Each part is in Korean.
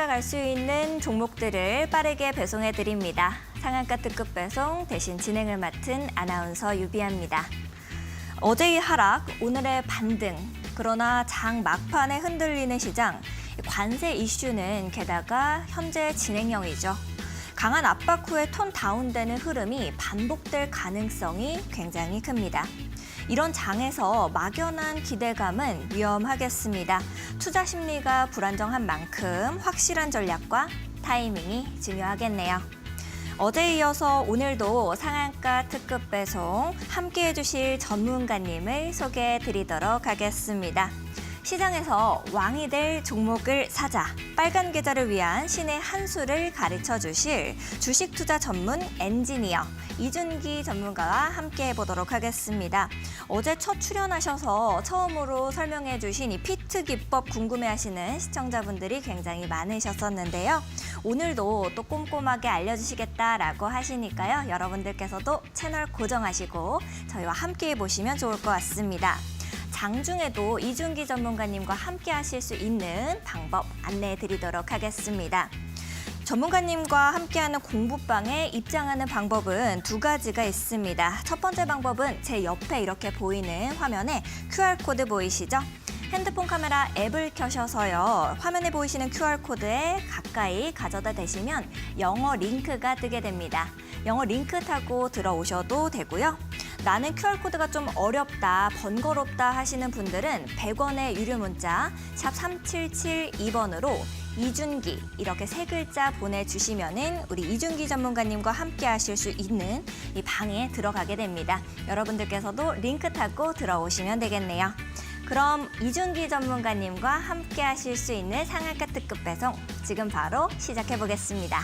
찾아갈 수 있는 종목들을 빠르게 배송해 드립니다. 상한가 특급 배송 대신 진행을 맡은 아나운서 유비아입니다. 어제의 하락, 오늘의 반등. 그러나 장 막판에 흔들리는 시장, 관세 이슈는 게다가 현재 진행형이죠. 강한 압박 후에 톤 다운되는 흐름이 반복될 가능성이 굉장히 큽니다. 이런 장에서 막연한 기대감은 위험하겠습니다. 투자 심리가 불안정한 만큼 확실한 전략과 타이밍이 중요하겠네요. 어제에 이어서 오늘도 상한가 특급 배송 함께해 주실 전문가님을 소개해 드리도록 하겠습니다. 시장에서 왕이 될 종목을 사자, 빨간 계좌를 위한 신의 한 수를 가르쳐 주실 주식 투자 전문 엔지니어 이준기 전문가와 함께 해보도록 하겠습니다. 어제 첫 출연하셔서 처음으로 설명해 주신 이 피트 기법 궁금해하시는 시청자분들이 굉장히 많으셨었는데요. 오늘도 또 꼼꼼하게 알려주시겠다라고 하시니까요. 여러분들께서도 채널 고정하시고 저희와 함께 해보시면 좋을 것 같습니다. 장중에도 이준기 전문가님과 함께 하실 수 있는 방법 안내해 드리도록 하겠습니다. 전문가님과 함께하는 공부방에 입장하는 방법은 두 가지가 있습니다. 첫 번째 방법은 제 옆에 이렇게 보이는 화면에 QR코드 보이시죠? 핸드폰 카메라 앱을 켜셔서요. 화면에 보이시는 QR코드에 가까이 가져다 대시면 영어 링크가 뜨게 됩니다. 영어 링크 타고 들어오셔도 되고요. 나는 QR코드가 좀 어렵다, 번거롭다 하시는 분들은 100원의 유료 문자 샵 3772번으로 이준기 이렇게 세 글자 보내주시면은 우리 이준기 전문가님과 함께 하실 수 있는 이 방에 들어가게 됩니다. 여러분들께서도 링크 타고 들어오시면 되겠네요. 그럼 이준기 전문가님과 함께 하실 수 있는 상한가 특급 배송 지금 바로 시작해 보겠습니다.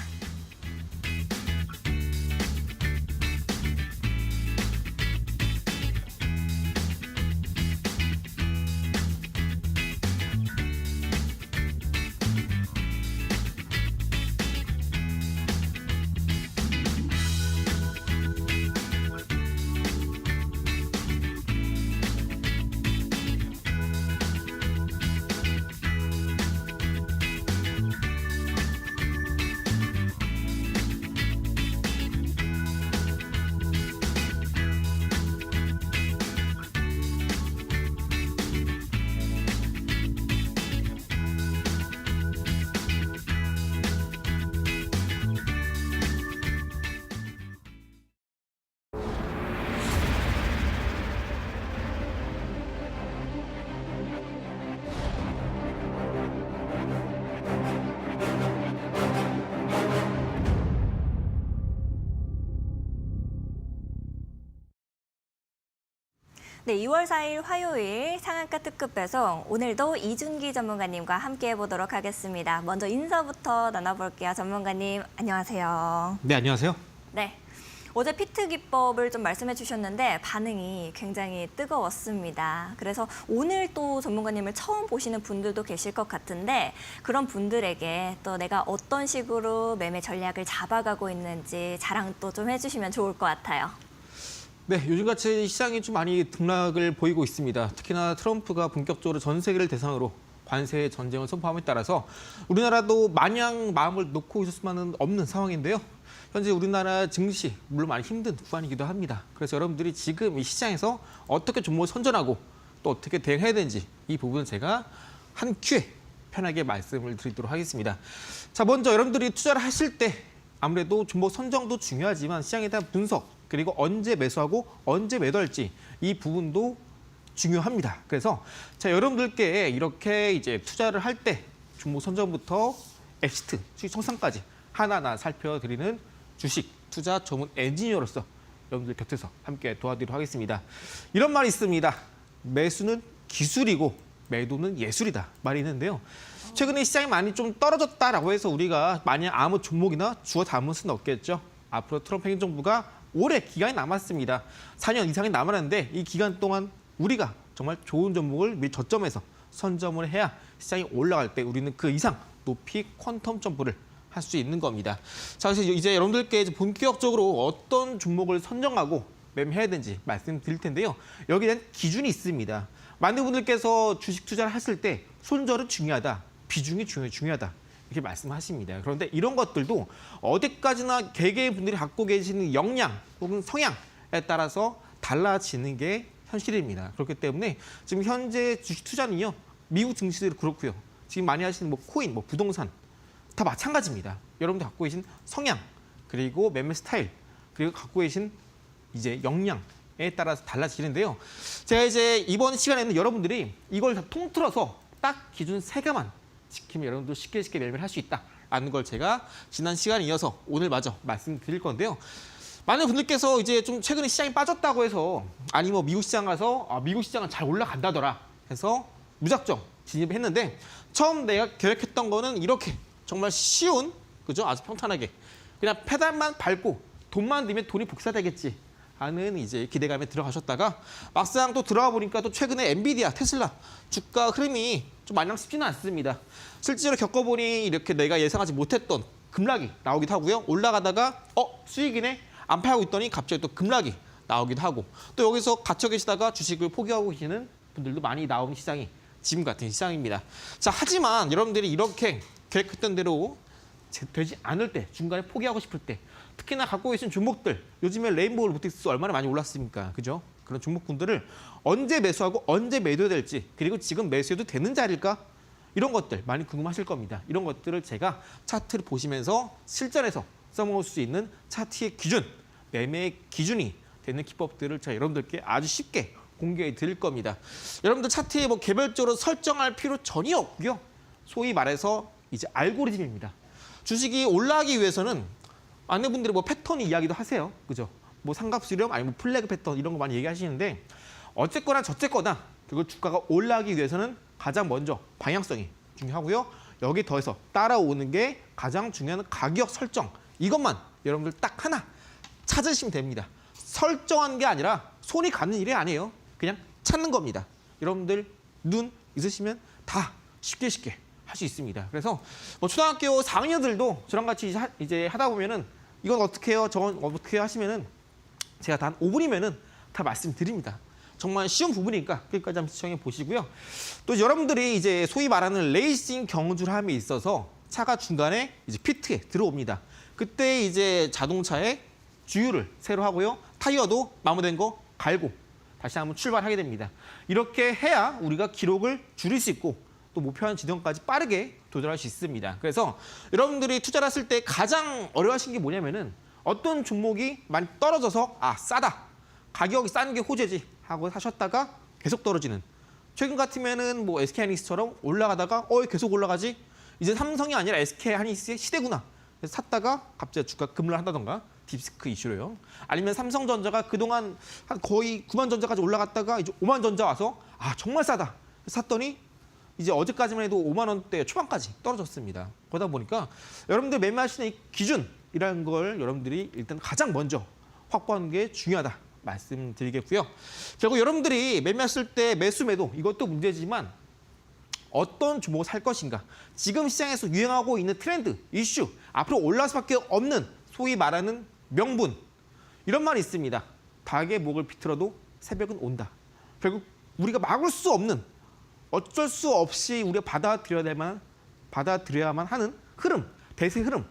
네, 2월 4일 화요일 상한가 특급 배송 오늘도 이준기 전문가님과 함께 해보도록 하겠습니다. 먼저 인사부터 나눠볼게요. 전문가님 안녕하세요. 네, 안녕하세요. 네, 어제 피트 기법을 좀 말씀해 주셨는데 반응이 굉장히 뜨거웠습니다. 그래서 오늘 또 전문가님을 처음 보시는 분들도 계실 것 같은데 그런 분들에게 또 내가 어떤 식으로 매매 전략을 잡아가고 있는지 자랑 또 좀 해주시면 좋을 것 같아요. 네, 요즘같이 시장이 좀 많이 등락을 보이고 있습니다. 특히나 트럼프가 본격적으로 전 세계를 대상으로 관세 전쟁을 선포함에 따라서 우리나라도 마냥 마음을 놓고 있을 수만은 없는 상황인데요. 현재 우리나라 증시 물론 많이 힘든 구간이기도 합니다. 그래서 여러분들이 지금 이 시장에서 어떻게 종목을 선전하고 또 어떻게 대응해야 되는지 이 부분은 제가 한 큐에 편하게 말씀을 드리도록 하겠습니다. 자, 먼저 여러분들이 투자를 하실 때 아무래도 종목 선정도 중요하지만 시장에 대한 분석 그리고 언제 매수하고 언제 매도할지 이 부분도 중요합니다. 그래서 자, 여러분들께 이렇게 이제 투자를 할 때 종목 선정부터 엑시트, 수익 청산까지 하나하나 살펴드리는 주식 투자 전문 엔지니어로서 여러분들 곁에서 함께 도와드리도록 하겠습니다. 이런 말이 있습니다. 매수는 기술이고 매도는 예술이다 말이 있는데요. 최근에 시장이 많이 좀 떨어졌다라고 해서 우리가 마냥 아무 종목이나 주워 담을 수는 없겠죠. 앞으로 트럼프 행정부가 올해 기간이 남았습니다. 4년 이상이 남았는데 이 기간 동안 우리가 정말 좋은 종목을 미리 저점에서 선점을 해야 시장이 올라갈 때 우리는 그 이상 높이 퀀텀 점프를 할 수 있는 겁니다. 자, 그래서 이제 여러분들께 본격적으로 어떤 종목을 선정하고 매매해야 되는지 말씀드릴 텐데요. 여기에 대한 기준이 있습니다. 많은 분들께서 주식 투자를 하실 때 손절은 중요하다, 비중이 중요하다 이렇게 말씀하십니다. 그런데 이런 것들도 어디까지나 개개인 분들이 갖고 계시는 역량 혹은 성향에 따라서 달라지는 게 현실입니다. 그렇기 때문에 지금 현재 주식 투자는요, 미국 증시도 그렇고요. 지금 많이 하시는 뭐 코인, 뭐 부동산 다 마찬가지입니다. 여러분들 갖고 계신 성향, 그리고 매매 스타일, 그리고 갖고 계신 이제 역량에 따라서 달라지는데요. 제가 이제 이번 시간에는 여러분들이 이걸 다 통틀어서 딱 기준 3개만 지키면 여러분들 쉽게 매매를 할 수 있다라는 걸 제가 지난 시간에 이어서 오늘 마저 말씀드릴 건데요. 많은 분들께서 이제 좀 최근에 시장이 빠졌다고 해서 아니 뭐 미국 시장 가서 미국 시장은 잘 올라간다더라 해서 무작정 진입을 했는데 처음 내가 계획했던 거는 이렇게 정말 쉬운, 그죠? 아주 평탄하게 그냥 페달만 밟고 돈만 들면 돈이 복사되겠지 하는 이제 기대감에 들어가셨다가 막상 또 들어가 보니까 또 최근에 엔비디아, 테슬라 주가 흐름이 좀 마냥 쉽지는 않습니다. 실제로 겪어보니 이렇게 내가 예상하지 못했던 급락이 나오기도 하고요. 올라가다가 수익이네 안 팔고 있더니 갑자기 또 급락이 나오기도 하고 또 여기서 갇혀 계시다가 주식을 포기하고 계시는 분들도 많이 나오는 시장이 지금 같은 시장입니다. 자, 하지만 여러분들이 이렇게 계획했던 대로 되지 않을 때, 중간에 포기하고 싶을 때, 특히나 갖고 계신 종목들, 요즘에 레인보우 로보틱스 얼마나 많이 올랐습니까? 그죠? 그런 종목군들을 언제 매수하고 언제 매도해야 될지, 그리고 지금 매수해도 되는 자리일까? 이런 것들 많이 궁금하실 겁니다. 이런 것들을 제가 차트를 보시면서 실전에서 써먹을 수 있는 차트의 기준, 매매의 기준이 되는 기법들을 제가 여러분들께 아주 쉽게 공개해 드릴 겁니다. 여러분들 차트에 뭐 개별적으로 설정할 필요 전혀 없고요. 소위 말해서 이제 알고리즘입니다. 주식이 올라가기 위해서는 많은 분들이 뭐 패턴 이야기도 하세요. 그죠? 뭐 삼각수렴 아니면 뭐 플래그 패턴 이런 거 많이 얘기하시는데 어쨌거나 저쨌거나 그리고 주가가 올라가기 위해서는 가장 먼저 방향성이 중요하고요. 여기 더해서 따라오는 게 가장 중요한 가격 설정. 이것만 여러분들 딱 하나 찾으시면 됩니다. 설정한 게 아니라 손이 가는 일이 아니에요. 그냥 찾는 겁니다. 여러분들 눈 있으시면 다 쉽게 할 수 있습니다. 그래서 뭐 초등학교 4학년들도 저랑 같이 이제 하다 보면은 이건 어떻게 해요? 저건 어떻게 해요? 하시면은 제가 단 5분이면은 다 말씀드립니다. 정말 쉬운 부분이니까 끝까지 한번 시청해 보시고요. 또 여러분들이 이제 소위 말하는 레이싱 경주를 함에 있어서 차가 중간에 이제 피트에 들어옵니다. 그때 이제 자동차의 주유를 새로 하고요. 타이어도 마모된 거 갈고 다시 한번 출발하게 됩니다. 이렇게 해야 우리가 기록을 줄일 수 있고 또 목표한 지점까지 빠르게 도달할 수 있습니다. 그래서 여러분들이 투자를 했을 때 가장 어려워하신 게 뭐냐면은 어떤 종목이 많이 떨어져서 싸다. 가격이 싼 게 호재지 하고 사셨다가 계속 떨어지는. 최근 같으면은 뭐 SK하이닉스처럼 올라가다가 계속 올라가지. 이제 삼성이 아니라 SK하이닉스의 시대구나. 그래서 샀다가 갑자기 주가 급락한다던가 딥스크 이슈로요. 아니면 삼성전자가 그동안 한 거의 9만전자까지 올라갔다가 이제 5만전자 와서 정말 싸다. 샀더니 이제 어제까지만 해도 5만 원대 초반까지 떨어졌습니다. 그러다 보니까 여러분들 매매하시는 이 기준이라는 걸 여러분들이 일단 가장 먼저 확보하는 게 중요하다 말씀드리겠고요. 결국 여러분들이 매매했을 때 매수 매도 이것도 문제지만 어떤 종목을 살 것인가, 지금 시장에서 유행하고 있는 트렌드, 이슈, 앞으로 올라갈 수밖에 없는 소위 말하는 명분 이런 말이 있습니다. 닭의 목을 비틀어도 새벽은 온다. 결국 우리가 막을 수 없는 어쩔 수 없이 우리가 받아들여야만 하는 흐름, 대세 흐름,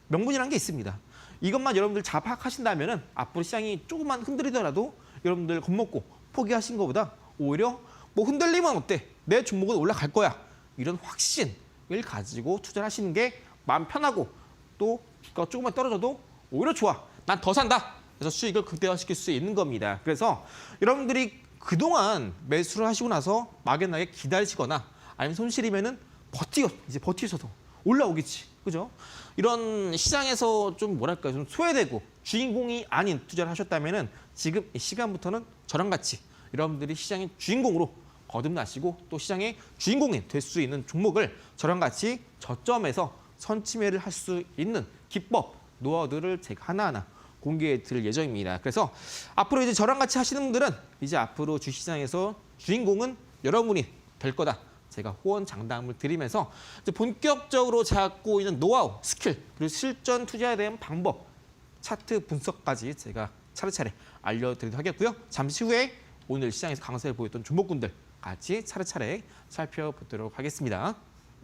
명분이라는 게 있습니다. 이것만 여러분들 잘 파악하신다면 앞으로 시장이 조금만 흔들리더라도 여러분들 겁먹고 포기하신 것보다 오히려 뭐 흔들리면 어때? 내 종목은 올라갈 거야. 이런 확신을 가지고 투자를 하시는 게 마음 편하고 또 주가가 조금만 떨어져도 오히려 좋아. 난 더 산다. 그래서 수익을 극대화시킬 수 있는 겁니다. 그래서 여러분들이 그동안 매수를 하시고 나서 막연하게 기다리시거나 아니면 손실이면은 버티셔서 올라오겠지. 그죠? 이런 시장에서 좀 뭐랄까 좀 소외되고 주인공이 아닌 투자를 하셨다면은 지금 이 시간부터는 저랑 같이 여러분들이 시장의 주인공으로 거듭나시고 또 시장의 주인공이 될 수 있는 종목을 저랑 같이 저점에서 선침해를 할 수 있는 기법, 노하우들을 제가 하나하나 공개해 드릴 예정입니다. 그래서 앞으로 이제 저랑 같이 하시는 분들은 이제 앞으로 주식시장에서 주인공은 여러분이 될 거다. 제가 호언장담을 드리면서 이제 본격적으로 갖고 있는 노하우, 스킬, 그리고 실전 투자에 대한 방법, 차트 분석까지 제가 차례차례 알려드리도록 하겠고요. 잠시 후에 오늘 시장에서 강세를 보였던 종목군들 같이 차례차례 살펴보도록 하겠습니다.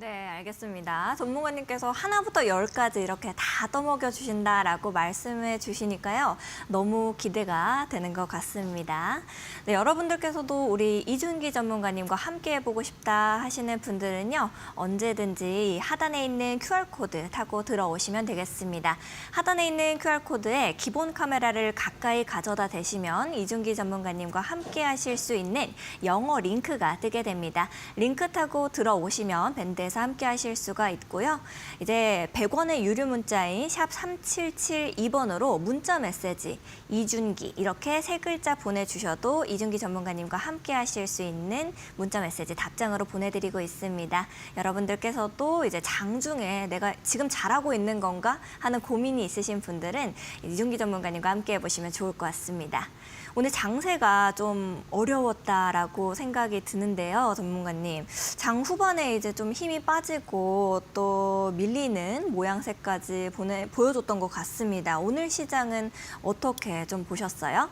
네, 알겠습니다. 전문가님께서 하나부터 열까지 이렇게 다 떠먹여 주신다라고 말씀해 주시니까요. 너무 기대가 되는 것 같습니다. 네, 여러분들께서도 우리 이준기 전문가님과 함께 해보고 싶다 하시는 분들은요. 언제든지 하단에 있는 QR코드 타고 들어오시면 되겠습니다. 하단에 있는 QR코드에 기본 카메라를 가까이 가져다 대시면 이준기 전문가님과 함께 하실 수 있는 영어 링크가 뜨게 됩니다. 링크 타고 들어오시면 밴드에서 함께 하실 수가 있고요. 이제 100원의 유료 문자인 샵 3772번으로 문자 메시지 이준기 이렇게 3글자 보내주셔도 이준기 전문가님과 함께 하실 수 있는 문자 메시지 답장으로 보내드리고 있습니다. 여러분들께서도 이제 장중에 내가 지금 잘하고 있는 건가 하는 고민이 있으신 분들은 이준기 전문가님과 함께 해보시면 좋을 것 같습니다. 오늘 장세가 좀 어려웠다라고 생각이 드는데요, 전문가님. 장 후반에 이제 좀 힘이 빠지고 또 밀리는 모양새까지 보여줬던 것 같습니다. 오늘 시장은 어떻게 좀 보셨어요?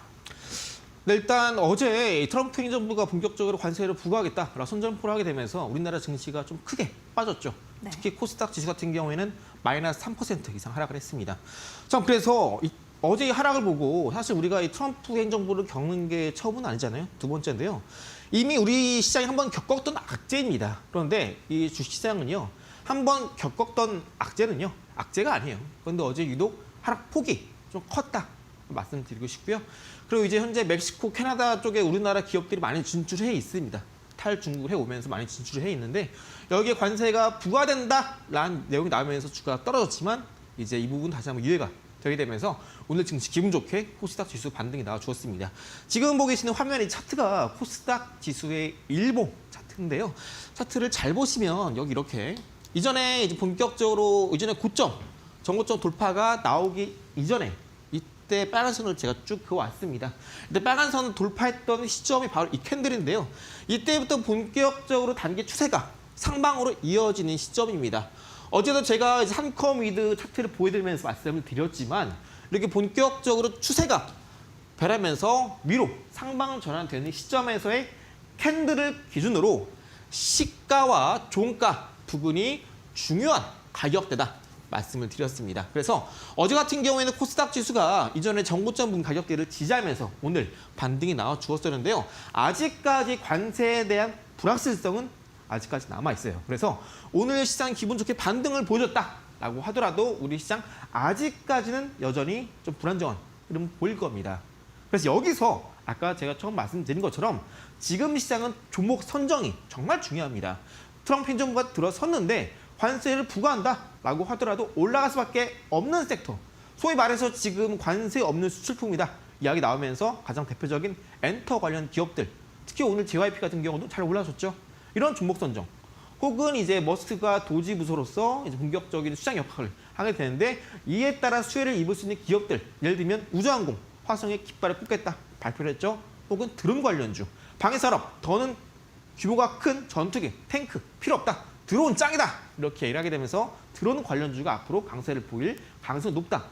네, 일단 어제 트럼프 행정부가 본격적으로 관세를 부과하겠다라고 선전포를 하게 되면서 우리나라 증시가 좀 크게 빠졌죠. 네. 특히 코스닥 지수 같은 경우에는 마이너스 3% 이상 하락을 했습니다. 자, 그래서 어제 이 하락을 보고 사실 우리가 이 트럼프 행정부를 겪는 게 처음은 아니잖아요. 두 번째인데요. 이미 우리 시장이 한번 겪었던 악재입니다. 그런데 이 주식시장은요. 한번 겪었던 악재는요. 악재가 아니에요. 그런데 어제 유독 하락폭이 좀 컸다 말씀드리고 싶고요. 그리고 이제 현재 멕시코, 캐나다 쪽에 우리나라 기업들이 많이 진출해 있습니다. 탈중국을 해오면서 많이 진출을 해 있는데 여기에 관세가 부과된다라는 내용이 나오면서 주가가 떨어졌지만 이제 이 부분 다시 한번 이해가 되게 되면서 오늘 증시 기분 좋게 코스닥 지수 반등이 나와주었습니다. 지금 보고 계시는 화면이 차트가 코스닥 지수의 일봉 차트인데요. 차트를 잘 보시면 여기 이렇게 이전에 이제 본격적으로 이전에 고점, 전고점 돌파가 나오기 이전에 이때 빨간 선을 제가 쭉 그어왔습니다. 근데 빨간 선 돌파했던 시점이 바로 이 캔들인데요. 이때부터 본격적으로 단기 추세가 상방으로 이어지는 시점입니다. 어제도 제가 한컴 위드 차트를 보여드리면서 말씀을 드렸지만 이렇게 본격적으로 추세가 변하면서 위로 상방 전환되는 시점에서의 캔들을 기준으로 시가와 종가 부분이 중요한 가격대다 말씀을 드렸습니다. 그래서 어제 같은 경우에는 코스닥 지수가 이전에 전고점 부분 가격대를 지지하면서 오늘 반등이 나와 주었었는데요. 아직까지 관세에 대한 불확실성은 아직까지 남아있어요. 그래서 오늘 시장 기분 좋게 반등을 보여줬다라고 하더라도 우리 시장 아직까지는 여전히 좀 불안정한 흐름 보일 겁니다. 그래서 여기서 아까 제가 처음 말씀드린 것처럼 지금 시장은 종목 선정이 정말 중요합니다. 트럼프 행정부가 들어섰는데 관세를 부과한다라고 하더라도 올라갈 수밖에 없는 섹터. 소위 말해서 지금 관세 없는 수출품이다. 이야기 나오면서 가장 대표적인 엔터 관련 기업들. 특히 오늘 JYP 같은 경우도 잘 올라섰죠. 이런 종목 선정 혹은 이제 머스크가 도지 부서로서 이제 본격적인 시장 역할을 하게 되는데 이에 따라 수혜를 입을 수 있는 기업들 예를 들면 우주항공, 화성의 깃발을 꽂겠다 발표를 했죠. 혹은 드론 관련주, 방위산업 더는 규모가 큰 전투기, 탱크 필요 없다. 드론 짱이다. 이렇게 얘기를 하게 되면서 드론 관련주가 앞으로 강세를 보일 가능성이 높다.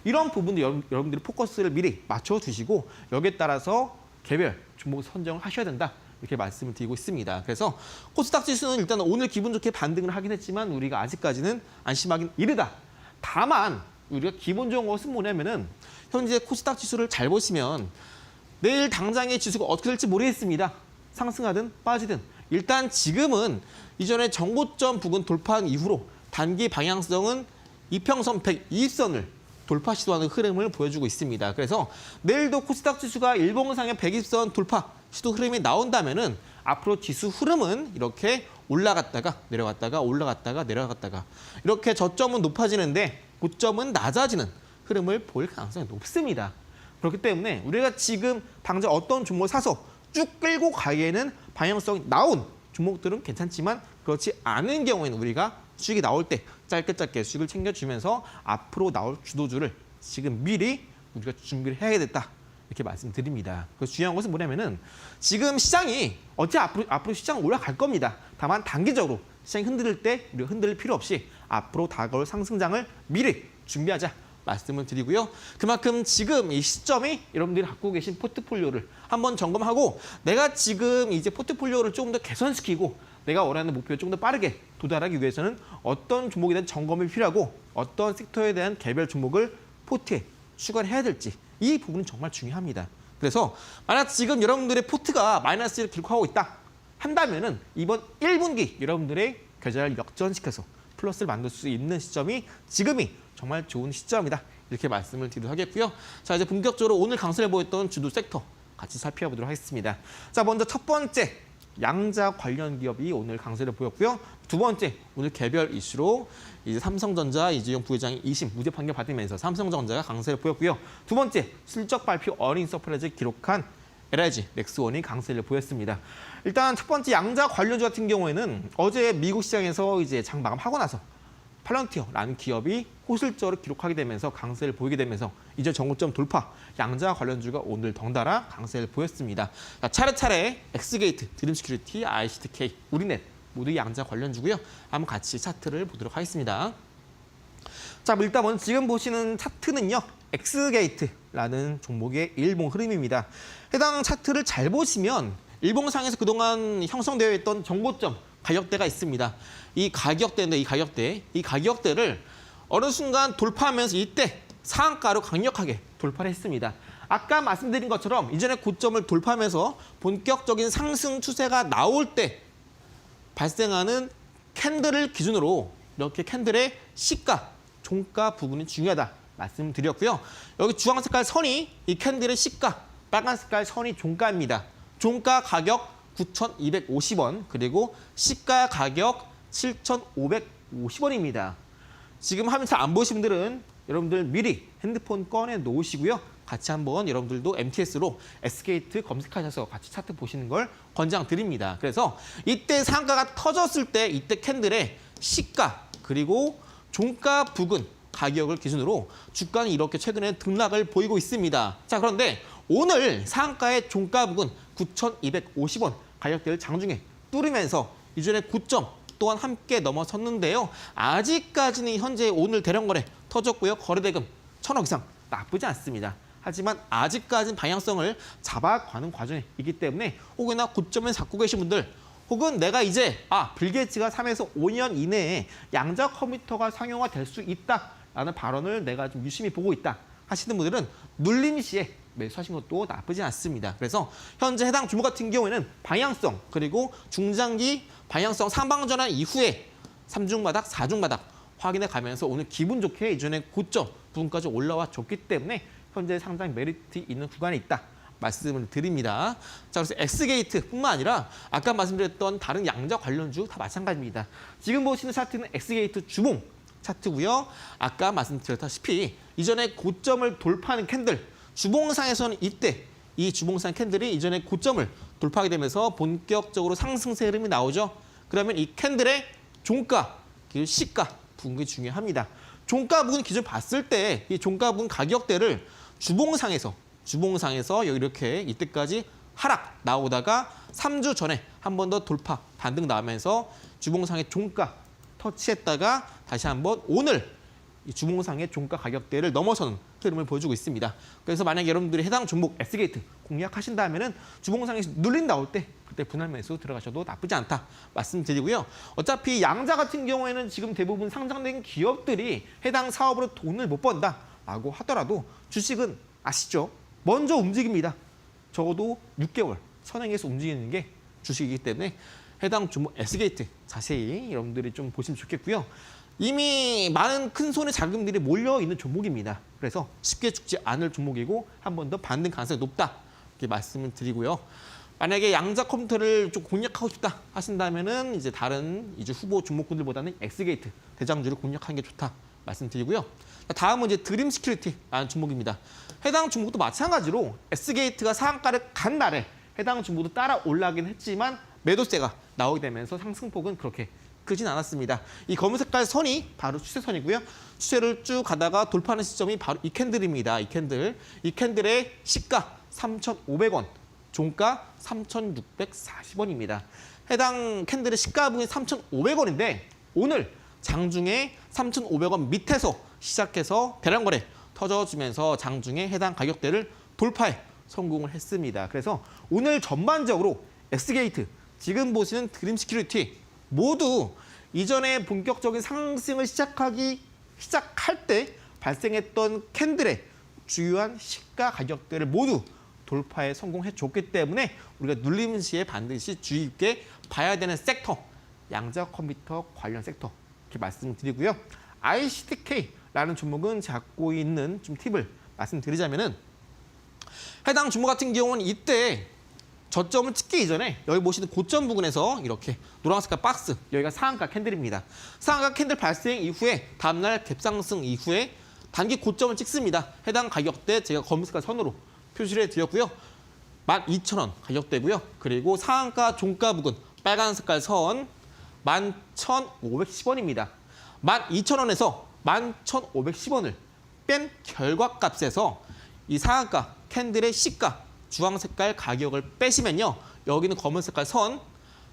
이런 부분도 여러분들이 포커스를 미리 맞춰주시고 여기에 따라서 개별 종목 선정을 하셔야 된다. 이렇게 말씀을 드리고 있습니다. 그래서 코스닥 지수는 일단 오늘 기분 좋게 반등을 하긴 했지만 우리가 아직까지는 안심하긴 이르다. 다만 우리가 기본 좋은 것은 뭐냐면은 현재 코스닥 지수를 잘 보시면 내일 당장의 지수가 어떻게 될지 모르겠습니다. 상승하든 빠지든 일단 지금은 이전에 정고점 부근 돌파한 이후로 단기 방향성은 이평선 120선을 돌파 시도하는 흐름을 보여주고 있습니다. 그래서 내일도 코스닥 지수가 일봉상의 120선 돌파 시도 흐름이 나온다면은 앞으로 지수 흐름은 이렇게 올라갔다가 내려갔다가 올라갔다가 내려갔다가 이렇게 저점은 높아지는데 고점은 낮아지는 흐름을 보일 가능성이 높습니다. 그렇기 때문에 우리가 지금 당장 어떤 종목을 사서 쭉 끌고 가기에는 방향성이 나온 종목들은 괜찮지만 그렇지 않은 경우에는 우리가 수익이 나올 때 짧게 수익을 챙겨주면서 앞으로 나올 주도주를 지금 미리 우리가 준비를 해야겠다. 이렇게 말씀드립니다. 그 중요한 것은 뭐냐면은 지금 시장이 앞으로 시장 올라갈 겁니다. 다만 단기적으로 시장이 흔들릴 때 우리가 흔들릴 필요 없이 앞으로 다가올 상승장을 미리 준비하자 말씀을 드리고요. 그만큼 지금 이 시점이 여러분들이 갖고 계신 포트폴리오를 한번 점검하고 내가 지금 이제 포트폴리오를 조금 더 개선시키고 내가 원하는 목표에 좀 더 빠르게 도달하기 위해서는 어떤 종목에 대한 점검이 필요하고 어떤 섹터에 대한 개별 종목을 포트에 추가를 해야 될지 이 부분은 정말 중요합니다. 그래서 만약 지금 여러분들의 포트가 마이너스를 기록하고 있다 한다면은 이번 1분기 여러분들의 계좌를 역전시켜서 플러스를 만들 수 있는 시점이 지금이 정말 좋은 시점이다. 이렇게 말씀을 드리도록 하겠고요. 자, 이제 본격적으로 오늘 강세를 보였던 주도 섹터 같이 살펴보도록 하겠습니다. 자, 먼저 첫 번째 양자 관련 기업이 오늘 강세를 보였고요. 두 번째 오늘 개별 이슈로 이제 삼성전자 이재용 부회장이 2심 무죄 판결 받으면서 삼성전자가 강세를 보였고요. 두 번째 실적 발표 어닝 서프라이즈 기록한 LIG 넥스원이 강세를 보였습니다. 일단 첫 번째 양자 관련주 같은 경우에는 어제 미국 시장에서 이제 장 마감하고 나서 팔런티어라는 기업이 호실적으로 기록하게 되면서 강세를 보이게 되면서 이제 정고점 돌파, 양자 관련주가 오늘 덩달아 강세를 보였습니다. 자, 차례차례 엑스게이트, 드림시큐리티, ICTK, 우리넷 모두 양자 관련주고요. 한번 같이 차트를 보도록 하겠습니다. 자, 일단 먼저 지금 보시는 차트는요. 엑스게이트라는 종목의 일봉 흐름입니다. 해당 차트를 잘 보시면 일봉상에서 그동안 형성되어 있던 정고점 가격대가 있습니다. 이 가격대인데 이 가격대를 어느 순간 돌파하면서 이때 상한가로 강력하게 돌파를 했습니다. 아까 말씀드린 것처럼 이전에 고점을 돌파하면서 본격적인 상승 추세가 나올 때 발생하는 캔들을 기준으로 이렇게 캔들의 시가, 종가 부분이 중요하다 말씀드렸고요. 여기 주황 색깔 선이 이 캔들의 시가, 빨간 색깔 선이 종가입니다. 종가 가격 9,250원 그리고 시가 가격 7,550원입니다. 지금 화면 잘 안 보이신 분들은 여러분들 미리 핸드폰 꺼내 놓으시고요. 같이 한번 여러분들도 MTS로 S게이트 검색하셔서 같이 차트 보시는 걸 권장드립니다. 그래서 이때 상가가 터졌을 때 이때 캔들의 시가 그리고 종가 부근 가격을 기준으로 주가는 이렇게 최근에 등락을 보이고 있습니다. 자, 그런데 오늘 상가의 종가 부근 9,250원 가격대를 장중에 뚫으면서 이전의 고점 또한 함께 넘어섰는데요. 아직까지는 현재 오늘 대량거래 터졌고요. 거래대금 1,000억 이상 나쁘지 않습니다. 하지만 아직까지는 방향성을 잡아가는 과정이기 때문에 혹여나 고점을 잡고 계신 분들 혹은 내가 이제 빌 게이츠가 3에서 5년 이내에 양자 컴퓨터가 상용화 될 수 있다라는 발언을 내가 좀 유심히 보고 있다 하시는 분들은 눌림 시에 매수하신 것도 나쁘지 않습니다. 그래서 현재 해당 주목 같은 경우에는 방향성 그리고 중장기 방향성 상방전환 이후에 3중 바닥, 4중 바닥 확인해 가면서 오늘 기분 좋게 이전에 고점 부분까지 올라와 줬기 때문에 현재 상당히 메리트 있는 구간에 있다 말씀을 드립니다. 자, 그래서 X게이트뿐만 아니라 아까 말씀드렸던 다른 양자 관련주 다 마찬가지입니다. 지금 보시는 차트는 X게이트 주봉 차트고요. 아까 말씀드렸다시피 이전에 고점을 돌파하는 캔들 주봉상에서는 이때 이 주봉상 캔들이 이전에 고점을 돌파하게 되면서 본격적으로 상승세 흐름이 나오죠. 그러면 이 캔들의 종가, 그리고 시가 부분이 중요합니다. 종가 부분 기준 봤을 때 이 종가 부분 가격대를 주봉상에서 이렇게 이때까지 하락 나오다가 3주 전에 한 번 더 돌파 반등 나오면서 주봉상의 종가 터치했다가 다시 한번 오늘 이 주봉상의 종가 가격대를 넘어서는 흐름을 보여주고 있습니다. 그래서 만약에 여러분들이 해당 종목 S게이트 공략하신다면은 주봉상에서 눌림 나올 때 그때 분할 매수 들어가셔도 나쁘지 않다 말씀드리고요. 어차피 양자 같은 경우에는 지금 대부분 상장된 기업들이 해당 사업으로 돈을 못 번다라고 하더라도 주식은 아시죠? 먼저 움직입니다. 적어도 6개월 선행해서 움직이는 게 주식이기 때문에 해당 종목 S게이트 자세히 여러분들이 좀 보시면 좋겠고요. 이미 많은 큰 손의 자금들이 몰려있는 종목입니다. 그래서 쉽게 죽지 않을 종목이고 한 번 더 반등 가능성이 높다 이렇게 말씀을 드리고요. 만약에 양자 컴퓨터를 좀 공략하고 싶다 하신다면은 이제 다른 이제 후보 종목군들보다는 X게이트 대장주를 공략하는 게 좋다 말씀드리고요. 다음은 이제 드림시큐리티라는 종목입니다. 해당 종목도 마찬가지로 S게이트가 상한가를 간 날에 해당 종목도 따라 올라가긴 했지만 매도세가 나오게 되면서 상승폭은 그렇게 크진 않았습니다. 이 검은 색깔 선이 바로 추세선이고요. 추세를 쭉 가다가 돌파하는 시점이 바로 이 캔들입니다. 이 캔들의 시가 3,500원, 종가 3,640원입니다. 해당 캔들의 시가 부분이 3,500원인데 오늘 장중에 3,500원 밑에서 시작해서 대량거래 터져주면서 장중에 해당 가격대를 돌파해 성공을 했습니다. 그래서 오늘 전반적으로 X게이트 지금 보시는 드림 시큐리티 모두 이전에 본격적인 상승을 시작할 때 발생했던 캔들의 주요한 시가 가격대를 모두 돌파에 성공해 줬기 때문에 우리가 눌림 시에 반드시 주의 깊게 봐야 되는 섹터, 양자 컴퓨터 관련 섹터 이렇게 말씀드리고요. ICTK라는 종목은 갖고 있는 좀 팁을 말씀드리자면은 해당 종목 같은 경우는 이때 저점을 찍기 이전에 여기 보시는 고점 부근에서 이렇게 노란 색깔 박스, 여기가 상한가 캔들입니다. 상한가 캔들 발생 이후에 다음날 갭상승 이후에 단기 고점을 찍습니다. 해당 가격대 제가 검은 색깔 선으로 표시를 해드렸고요. 12,000원 가격대고요. 그리고 상한가 종가 부근 빨간 색깔 선 11,510원입니다. 12,000원에서 11,510원을 뺀 결과값에서 이 상한가 캔들의 시가 주황 색깔 가격을 빼시면요. 여기는 검은 색깔 선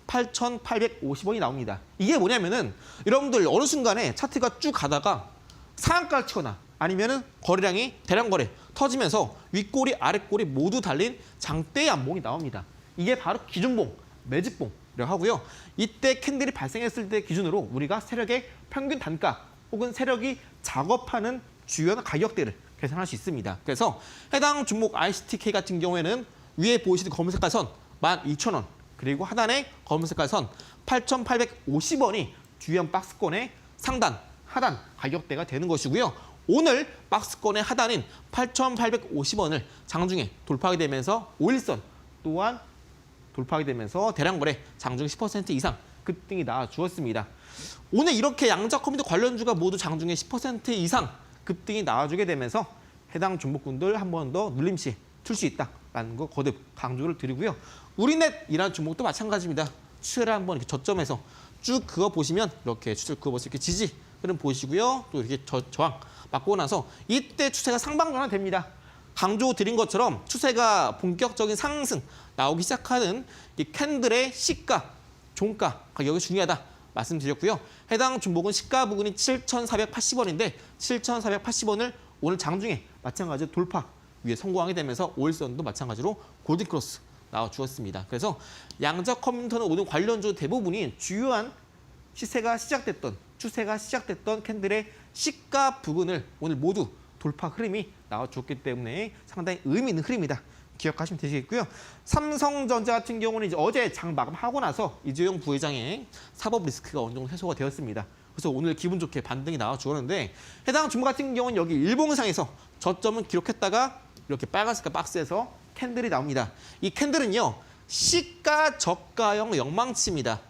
8,850원이 나옵니다. 이게 뭐냐면은 여러분들 어느 순간에 차트가 쭉 가다가 상한가를 치거나 아니면은 거래량이 대량 거래 터지면서 윗꼬리 아랫꼬리 모두 달린 장대의 안봉이 나옵니다. 이게 바로 기준봉, 매집봉이라고 하고요. 이때 캔들이 발생했을 때 기준으로 우리가 세력의 평균 단가 혹은 세력이 작업하는 주요한 가격대를 계산할 수 있습니다. 그래서 해당 종목 ICTK 같은 경우에는 위에 보시는 검은 색깔 선 12,000원 그리고 하단에 검은 색깔 선 8,850원이 주요한 박스권의 상단, 하단 가격대가 되는 것이고요. 오늘 박스권의 하단인 8,850원을 장중에 돌파하게 되면서 5일선 또한 돌파하게 되면서 대량 거래 장중 10% 이상 급등이 나와 주었습니다. 오늘 이렇게 양자 컴퓨터 관련주가 모두 장중에 10% 이상 급등이 나와주게 되면서 해당 종목군들 한 번 더 눌림시 칠 수 있다라는 거 거듭 강조를 드리고요. 우리넷이라는 종목도 마찬가지입니다. 추세를 한번 이렇게 저점에서 쭉 그어 보시면 이렇게 추세를 그어 보시면 이렇게 지지 흐름 보시고요. 또 이렇게 저항 맞고 나서 이때 추세가 상방 전환됩니다. 강조 드린 것처럼 추세가 본격적인 상승 나오기 시작하는 이 캔들의 시가, 종가 가격이 중요하다 말씀드렸고요. 해당 종목은 시가 부근이 7,480원인데 7,480원을 오늘 장중에 마찬가지로 돌파 위에 성공하게 되면서 5일선도 마찬가지로 골든크로스 나와주었습니다. 그래서 양자 컴퓨터는 오늘 관련주 대부분이 주요한 추세가 시작됐던 캔들의 시가 부근을 오늘 모두 돌파 흐름이 나와줬기 때문에 상당히 의미 있는 흐름이다. 기억하시면 되시겠고요. 삼성전자 같은 경우는 이제 어제 장 마감하고 나서 이재용 부회장의 사법 리스크가 어느 정도 해소가 되었습니다. 그래서 오늘 기분 좋게 반등이 나와주었는데 해당 종목 같은 경우는 여기 일봉상에서 저점은 기록했다가 이렇게 빨간 색깔 박스에서 캔들이 나옵니다. 이 캔들은요. 시가 저가형 영망치입니다.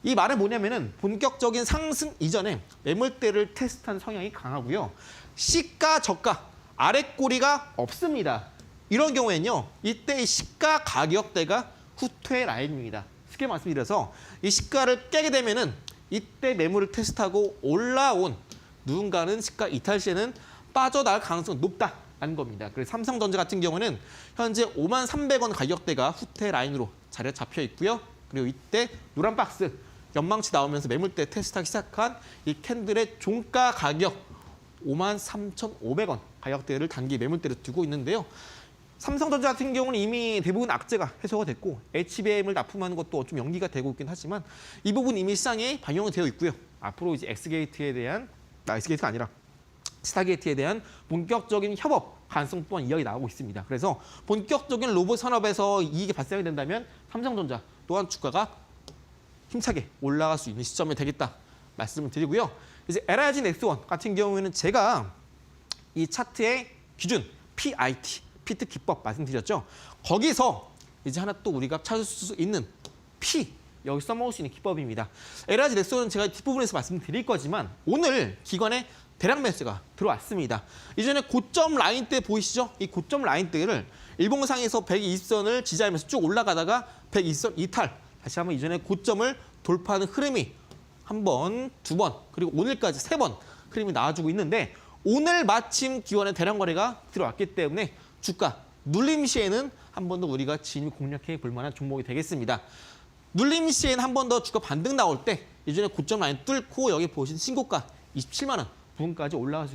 이 말은 뭐냐면은 본격적인 상승 이전에 매물대를 테스트한 성향이 강하고요. 시가 저가 아랫꼬리가 없습니다. 이런 경우에는요. 이때 시가 가격대가 후퇴 라인입니다. 쉽게 말씀드려서 이 시가를 깨게 되면은 이때 매물을 테스트하고 올라온 누군가는 시가 이탈 시에는 빠져나갈 가능성이 높다는 겁니다. 그래서 삼성전자 같은 경우는 현재 53,300원 가격대가 후퇴 라인으로 자리에 잡혀 있고요. 그리고 이때 노란 박스 연망치 나오면서 매물대 테스트하기 시작한 이 캔들의 종가 가격 53,500원 가격대를 단기 매물대로 두고 있는데요. 삼성전자 같은 경우는 이미 대부분 악재가 해소가 됐고 HBM을 납품하는 것도 좀 연기가 되고 있긴 하지만 이 부분 이미 시장에 반영이 되어 있고요. 앞으로 이제 X게이트에 대한 X게이트가 아니라 스타게이트에 대한 본격적인 협업 가능성 또한 이야기 나오고 있습니다. 그래서 본격적인 로봇 산업에서 이익이 발생이 된다면 삼성전자 또한 주가가 힘차게 올라갈 수 있는 시점이 되겠다 말씀을 드리고요. 이제 LIG 넥스원 같은 경우에는 제가 이 차트의 기준 PIT, 피트 기법 말씀드렸죠. 거기서 이제 하나 또 우리가 찾을 수 있는 P 여기 써먹을 수 있는 기법입니다. LIG 넥스원은 제가 뒷부분에서 말씀드릴 거지만 오늘 기관에 대량 매수가 들어왔습니다. 이전에 고점 라인 때 보이시죠? 이 고점 라인 때를 일봉상에서 120선을 지지하면서 쭉 올라가다가 120선 이탈. 다시 한번 이전에 고점을 돌파하는 흐름이 한 번, 두 번, 그리고 오늘까지 세 번 흐름이 나와주고 있는데 오늘 마침 기관에 대량 거래가 들어왔기 때문에 주가 눌림 시에는 한 번 더 우리가 진입 공략해 볼 만한 종목이 되겠습니다. 눌림 시에는 한 번 더 주가 반등 나올 때 이전에 고점 라인 뚫고 여기 보신 신고가 27만 원 부근까지 올라갈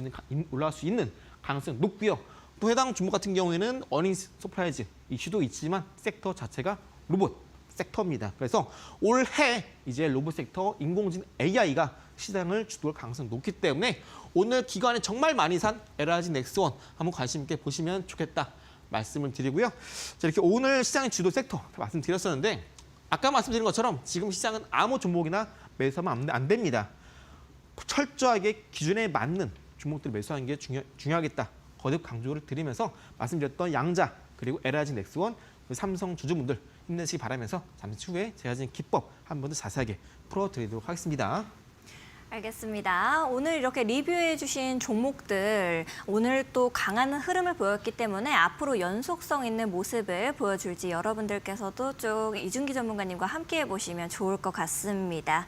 수 있는 가능성이 높고요. 또 해당 종목 같은 경우에는 어닝 서프라이즈 이슈도 있지만 섹터 자체가 로봇 섹터입니다. 그래서 올해 이제 로봇 섹터 인공지능 AI가 시장을 주도할 가능성이 높기 때문에 오늘 기관에 정말 많이 산 LRG 넥스원 한번 관심 있게 보시면 좋겠다 말씀을 드리고요. 자, 이렇게 오늘 시장의 주도 sek터 말씀드렸었는데 아까 말씀드린 것처럼 지금 시장은 아무 종목이나 매수하면 안 됩니다. 철저하게 기준에 맞는 종목들을 매수하는 게 중요하겠다. 거듭 강조를 드리면서 말씀드렸던 양자 그리고 LRG 넥스원, 삼성 주주분들 힘내시기 바라면서 잠시 후에 제가 가진 기법 한 번 더 자세하게 풀어드리도록 하겠습니다. 알겠습니다. 오늘 이렇게 리뷰해 주신 종목들 오늘 또 강한 흐름을 보였기 때문에 앞으로 연속성 있는 모습을 보여줄지 여러분들께서도 쭉 이준기 전문가님과 함께 보시면 좋을 것 같습니다.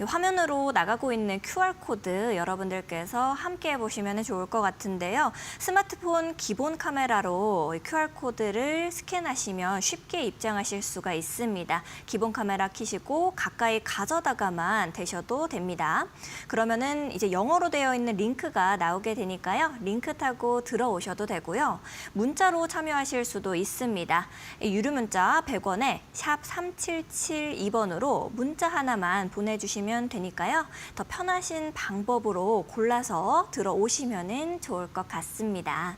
화면으로 나가고 있는 QR코드 여러분들께서 함께 보시면 좋을 것 같은데요. 스마트폰 기본 카메라로 QR코드를 스캔하시면 쉽게 입장하실 수가 있습니다. 기본 카메라 켜시고 가까이 가져다가만 대셔도 됩니다. 그러면은 이제 영어로 되어 있는 링크가 나오게 되니까요. 링크 타고 들어오셔도 되고요. 문자로 참여하실 수도 있습니다. 유료 문자 100원에 샵 3772번으로 문자 하나만 보내주시면 되니까요. 더 편하신 방법으로 골라서 들어오시면 좋을 것 같습니다.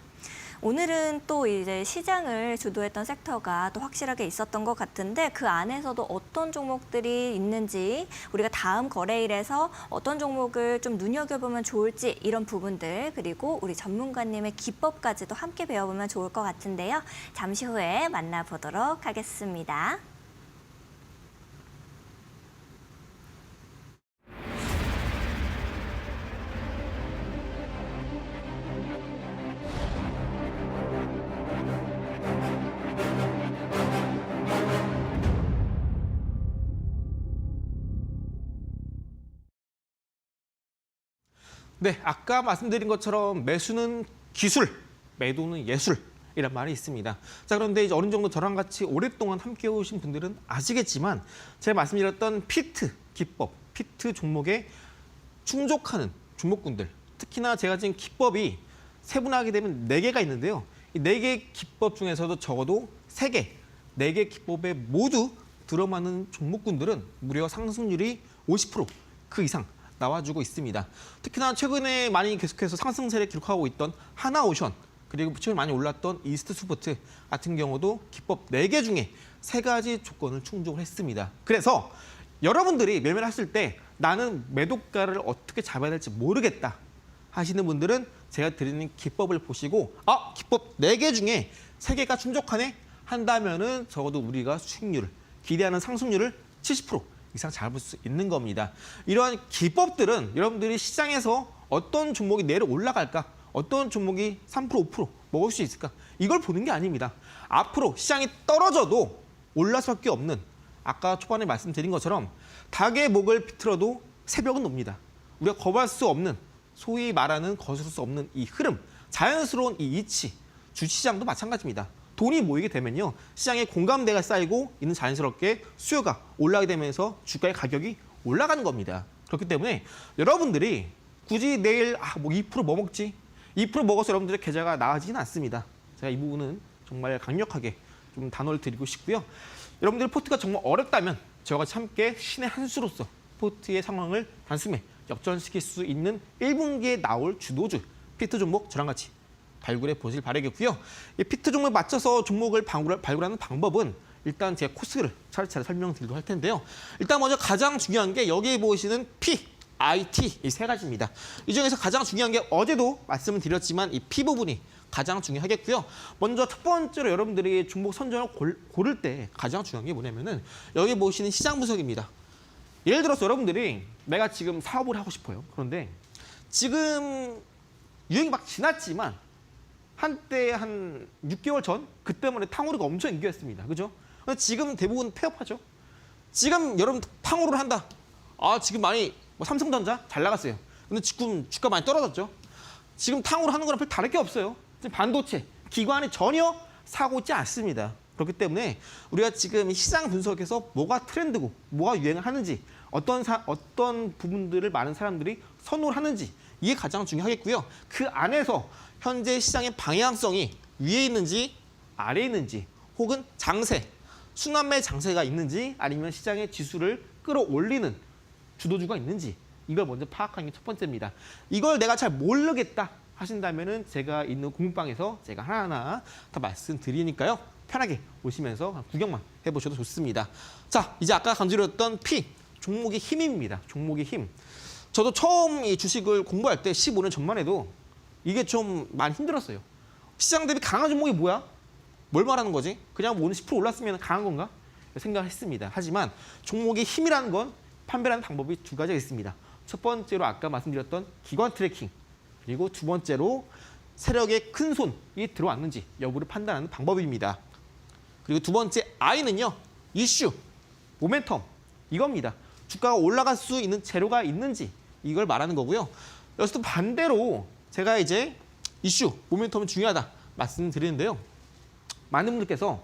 오늘은 또 이제 시장을 주도했던 섹터가 또 확실하게 있었던 것 같은데 그 안에서도 어떤 종목들이 있는지 우리가 다음 거래일에서 어떤 종목을 좀 눈여겨보면 좋을지 이런 부분들 그리고 우리 전문가님의 기법까지도 함께 배워보면 좋을 것 같은데요. 잠시 후에 만나보도록 하겠습니다. 네, 아까 말씀드린 것처럼 매수는 기술, 매도는 예술이란 말이 있습니다. 자, 그런데 이제 어느 정도 저랑 같이 오랫동안 함께 오신 분들은 아시겠지만 제가 말씀드렸던 피트 기법, 피트 종목에 충족하는 종목군들, 특히나 제가 지금 기법이 세분화하게 되면 4개가 있는데요. 이 4개 기법 중에서도 적어도 3개, 4개 기법에 모두 들어맞는 종목군들은 무려 상승률이 50% 그 이상 나와주고 있습니다. 특히나 최근에 많이 계속해서 상승세를 기록하고 있던 하나오션 그리고 최근에 많이 올랐던 이스트스포트 같은 경우도 기법 4개 중에 3가지 조건을 충족을 했습니다. 그래서 여러분들이 매매하실 때 나는 매도가를 어떻게 잡아야 될지 모르겠다 하시는 분들은 제가 드리는 기법을 보시고 기법 4개 중에 3개가 충족하네 한다면은 적어도 우리가 수익률을 기대하는 상승률을 70% 이상 잡을 수 있는 겁니다. 이러한 기법들은 여러분들이 시장에서 어떤 종목이 내려 올라갈까? 어떤 종목이 3%, 5% 먹을 수 있을까? 이걸 보는 게 아닙니다. 앞으로 시장이 떨어져도 올라갈 수밖에 없는 아까 초반에 말씀드린 것처럼 닭의 목을 비틀어도 새벽은 옵니다. 우리가 거부할 수 없는 소위 말하는 거스를 수 없는 이 흐름, 자연스러운 이 이치, 주시장도 마찬가지입니다. 돈이 모이게 되면요. 시장에 공감대가 쌓이고 이는 자연스럽게 수요가 올라가게 되면서 주가의 가격이 올라가는 겁니다. 그렇기 때문에 여러분들이 굳이 내일 2% 먹지? 2% 먹어서 여러분들의 계좌가 나아지진 않습니다. 제가 이 부분은 정말 강력하게 좀 단호를 드리고 싶고요. 여러분들의 포트가 정말 어렵다면 저와 같이 함께 신의 한 수로서 포트의 상황을 단숨에 역전시킬 수 있는 1분기에 나올 주도주 피트 종목 저랑 같이 발굴해 보실 바라겠고요. 이 피트 종목에 맞춰서 종목을 발굴하는 방법은 일단 제가 코스를 차례차례 설명드리도록 할 텐데요. 일단 먼저 가장 중요한 게 여기 보시는 P, IT 이 3가지입니다. 이 중에서 가장 중요한 게 어제도 말씀을 드렸지만 이 P 부분이 가장 중요하겠고요. 먼저 첫 번째로 여러분들이 종목 선정을 고를 때 가장 중요한 게 뭐냐면은 여기 보시는 시장 분석입니다. 예를 들어서 여러분들이 내가 지금 사업을 하고 싶어요. 그런데 지금 유행이 막 지났지만 한때 한 6개월 전 그때만 해도 탕후루가 엄청 인기였습니다. 그죠? 지금 대부분 폐업하죠. 지금 여러분 탕후루를 한다. 지금 많이 삼성전자 잘 나갔어요. 근데 지금 주가 많이 떨어졌죠. 지금 탕후루 하는 거랑 별 다를 게 없어요. 지금 반도체, 기관이 전혀 사고 있지 않습니다. 그렇기 때문에 우리가 지금 시장 분석에서 뭐가 트렌드고 뭐가 유행을 하는지 어떤 부분들을 많은 사람들이 선호를 하는지 이게 가장 중요하겠고요. 그 안에서 현재 시장의 방향성이 위에 있는지 아래에 있는지 혹은 장세, 순환매 장세가 있는지 아니면 시장의 지수를 끌어올리는 주도주가 있는지 이걸 먼저 파악하는 게 첫 번째입니다. 이걸 내가 잘 모르겠다 하신다면은 제가 있는 공부방에서 제가 하나하나 다 말씀드리니까요. 편하게 오시면서 구경만 해보셔도 좋습니다. 자, 이제 아까 강조드렸던 P, 종목의 힘입니다. 종목의 힘. 저도 처음 이 주식을 공부할 때 15년 전만 해도 이게 좀 많이 힘들었어요. 시장 대비 강한 종목이 뭐야? 뭘 말하는 거지? 그냥 뭐 오늘 10% 올랐으면 강한 건가? 생각을 했습니다. 하지만 종목의 힘이라는 건 판별하는 방법이 두 가지가 있습니다. 첫 번째로 아까 말씀드렸던 기관 트래킹, 그리고 두 번째로 세력의 큰 손이 들어왔는지 여부를 판단하는 방법입니다. 그리고 두 번째 I는요, 이슈, 모멘텀 이겁니다. 주가가 올라갈 수 있는 재료가 있는지 이걸 말하는 거고요. 여기서 또 반대로 제가 이제 이슈, 모멘텀은 중요하다 말씀드리는데요. 많은 분들께서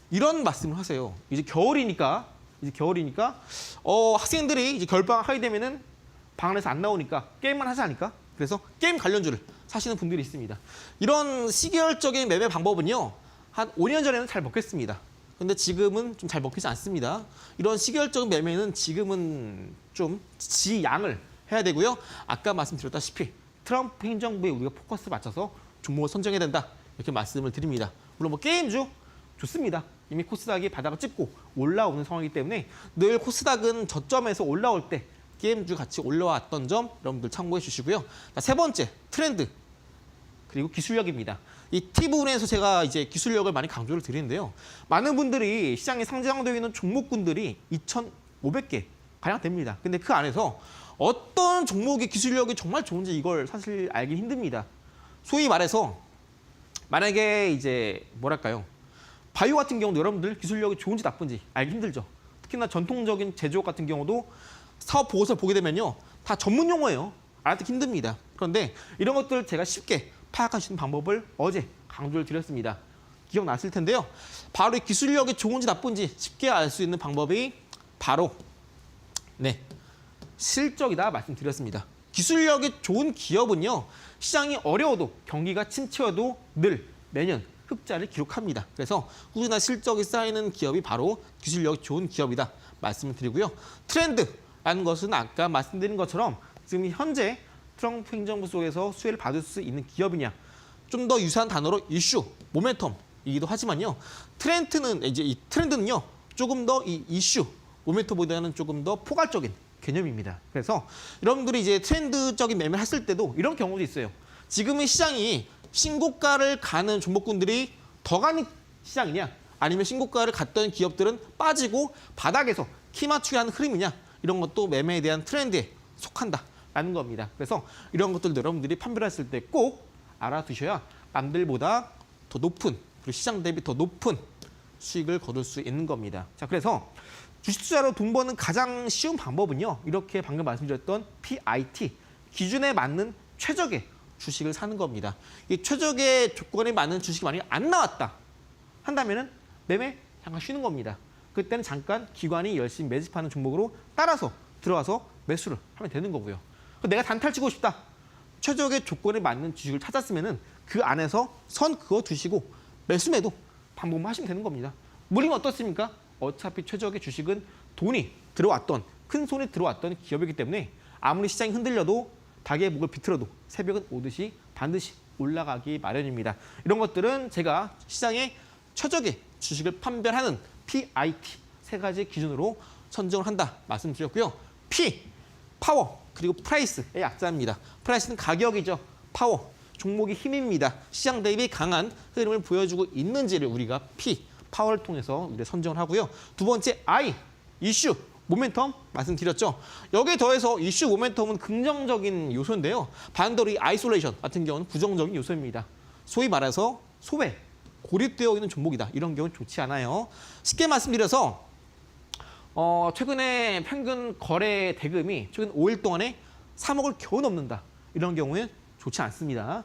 이런 말씀을 하세요. 이제 겨울이니까 학생들이 이제 겨울방학 하게 되면은 방 안에서 안 나오니까 게임만 하지 않을까? 그래서 게임 관련주를 사시는 분들이 있습니다. 이런 시계열적인 매매 방법은요, 한 5년 전에는 잘 먹혔습니다. 근데 지금은 좀 잘 먹히지 않습니다. 이런 시계열적인 매매는 지금은 좀 지양을 해야 되고요. 아까 말씀드렸다시피 트럼프 행정부에 우리가 포커스 맞춰서 종목을 선정해야 된다. 이렇게 말씀을 드립니다. 물론 뭐 게임주 좋습니다. 이미 코스닥이 바닥을 찍고 올라오는 상황이기 때문에 늘 코스닥은 저점에서 올라올 때 게임주 같이 올라왔던 점 여러분들 참고해 주시고요. 자, 세 번째 트렌드 그리고 기술력입니다. 이 T 부분에서 제가 이제 기술력을 많이 강조를 드리는데요. 많은 분들이 시장에 상장되어 있는 종목군들이 2,500개 가량 됩니다. 근데 그 안에서 어떤 종목의 기술력이 정말 좋은지 이걸 사실 알기 힘듭니다. 소위 말해서 만약에 이제 뭐랄까요? 바이오 같은 경우도 여러분들 기술력이 좋은지 나쁜지 알기 힘들죠. 특히나 전통적인 제조업 같은 경우도 사업 보고서를 보게 되면요. 다 전문 용어예요. 알아듣기 힘듭니다. 그런데 이런 것들 제가 쉽게 파악할 수 있는 방법을 어제 강조를 드렸습니다. 기억났을 텐데요. 바로 이 기술력이 좋은지 나쁜지 쉽게 알 수 있는 방법이 바로 실적이다 말씀드렸습니다. 기술력이 좋은 기업은요. 시장이 어려워도 경기가 침체여도 늘 매년 흑자를 기록합니다. 그래서 꾸준한 실적이 쌓이는 기업이 바로 기술력이 좋은 기업이다 말씀을 드리고요. 트렌드라는 것은 아까 말씀드린 것처럼 지금 현재 트럼프 행정부 속에서 수혜를 받을 수 있는 기업이냐. 좀 더 유사한 단어로 이슈, 모멘텀이기도 하지만요. 이 트렌드는요. 조금 더 이 이슈, 모멘텀보다는 조금 더 포괄적인 개념입니다. 그래서 여러분들이 이제 트렌드적인 매매를 했을 때도 이런 경우도 있어요. 지금의 시장이 신고가를 가는 종목군들이 더 가는 시장이냐 아니면 신고가를 갔던 기업들은 빠지고 바닥에서 키 맞추기 하는 흐름이냐 이런 것도 매매에 대한 트렌드에 속한다라는 겁니다. 그래서 이런 것들도 여러분들이 판별했을 때 꼭 알아두셔야 남들보다 더 높은 그리고 시장 대비 더 높은 수익을 거둘 수 있는 겁니다. 자, 그래서 주식 투자로 돈 버는 가장 쉬운 방법은요. 이렇게 방금 말씀드렸던 PIT, 기준에 맞는 최적의 주식을 사는 겁니다. 이 최적의 조건에 맞는 주식이 만약에 안 나왔다 한다면은 매매 잠깐 쉬는 겁니다. 그때는 잠깐 기관이 열심히 매집하는 종목으로 따라서 들어와서 매수를 하면 되는 거고요. 내가 단타를 치고 싶다. 최적의 조건에 맞는 주식을 찾았으면은 그 안에서 선 그어 두시고 매수 매도 방법만 하시면 되는 겁니다. 무리면 어떻습니까? 어차피 최적의 주식은 돈이 들어왔던 큰 손이 들어왔던 기업이기 때문에 아무리 시장이 흔들려도 닭의 목을 비틀어도 새벽은 오듯이 반드시 올라가기 마련입니다. 이런 것들은 제가 시장의 최적의 주식을 판별하는 PIT 세 가지 기준으로 선정을 한다 말씀드렸고요. P, 파워, 그리고 프라이스의 약자입니다. 프라이스는 가격이죠. 파워, 종목의 힘입니다. 시장 대비 강한 흐름을 보여주고 있는지를 우리가 P, 파워를 통해서 우리가 선정을 하고요. 두 번째 I, 이슈, 모멘텀 말씀드렸죠. 여기에 더해서 이슈, 모멘텀은 긍정적인 요소인데요. 반대로 이 아이솔레이션 같은 경우는 부정적인 요소입니다. 소위 말해서 소외, 고립되어 있는 종목이다. 이런 경우는 좋지 않아요. 쉽게 말씀드려서 최근에 평균 거래 대금이 최근 5일 동안에 3억을 겨우 넘는다. 이런 경우는 좋지 않습니다.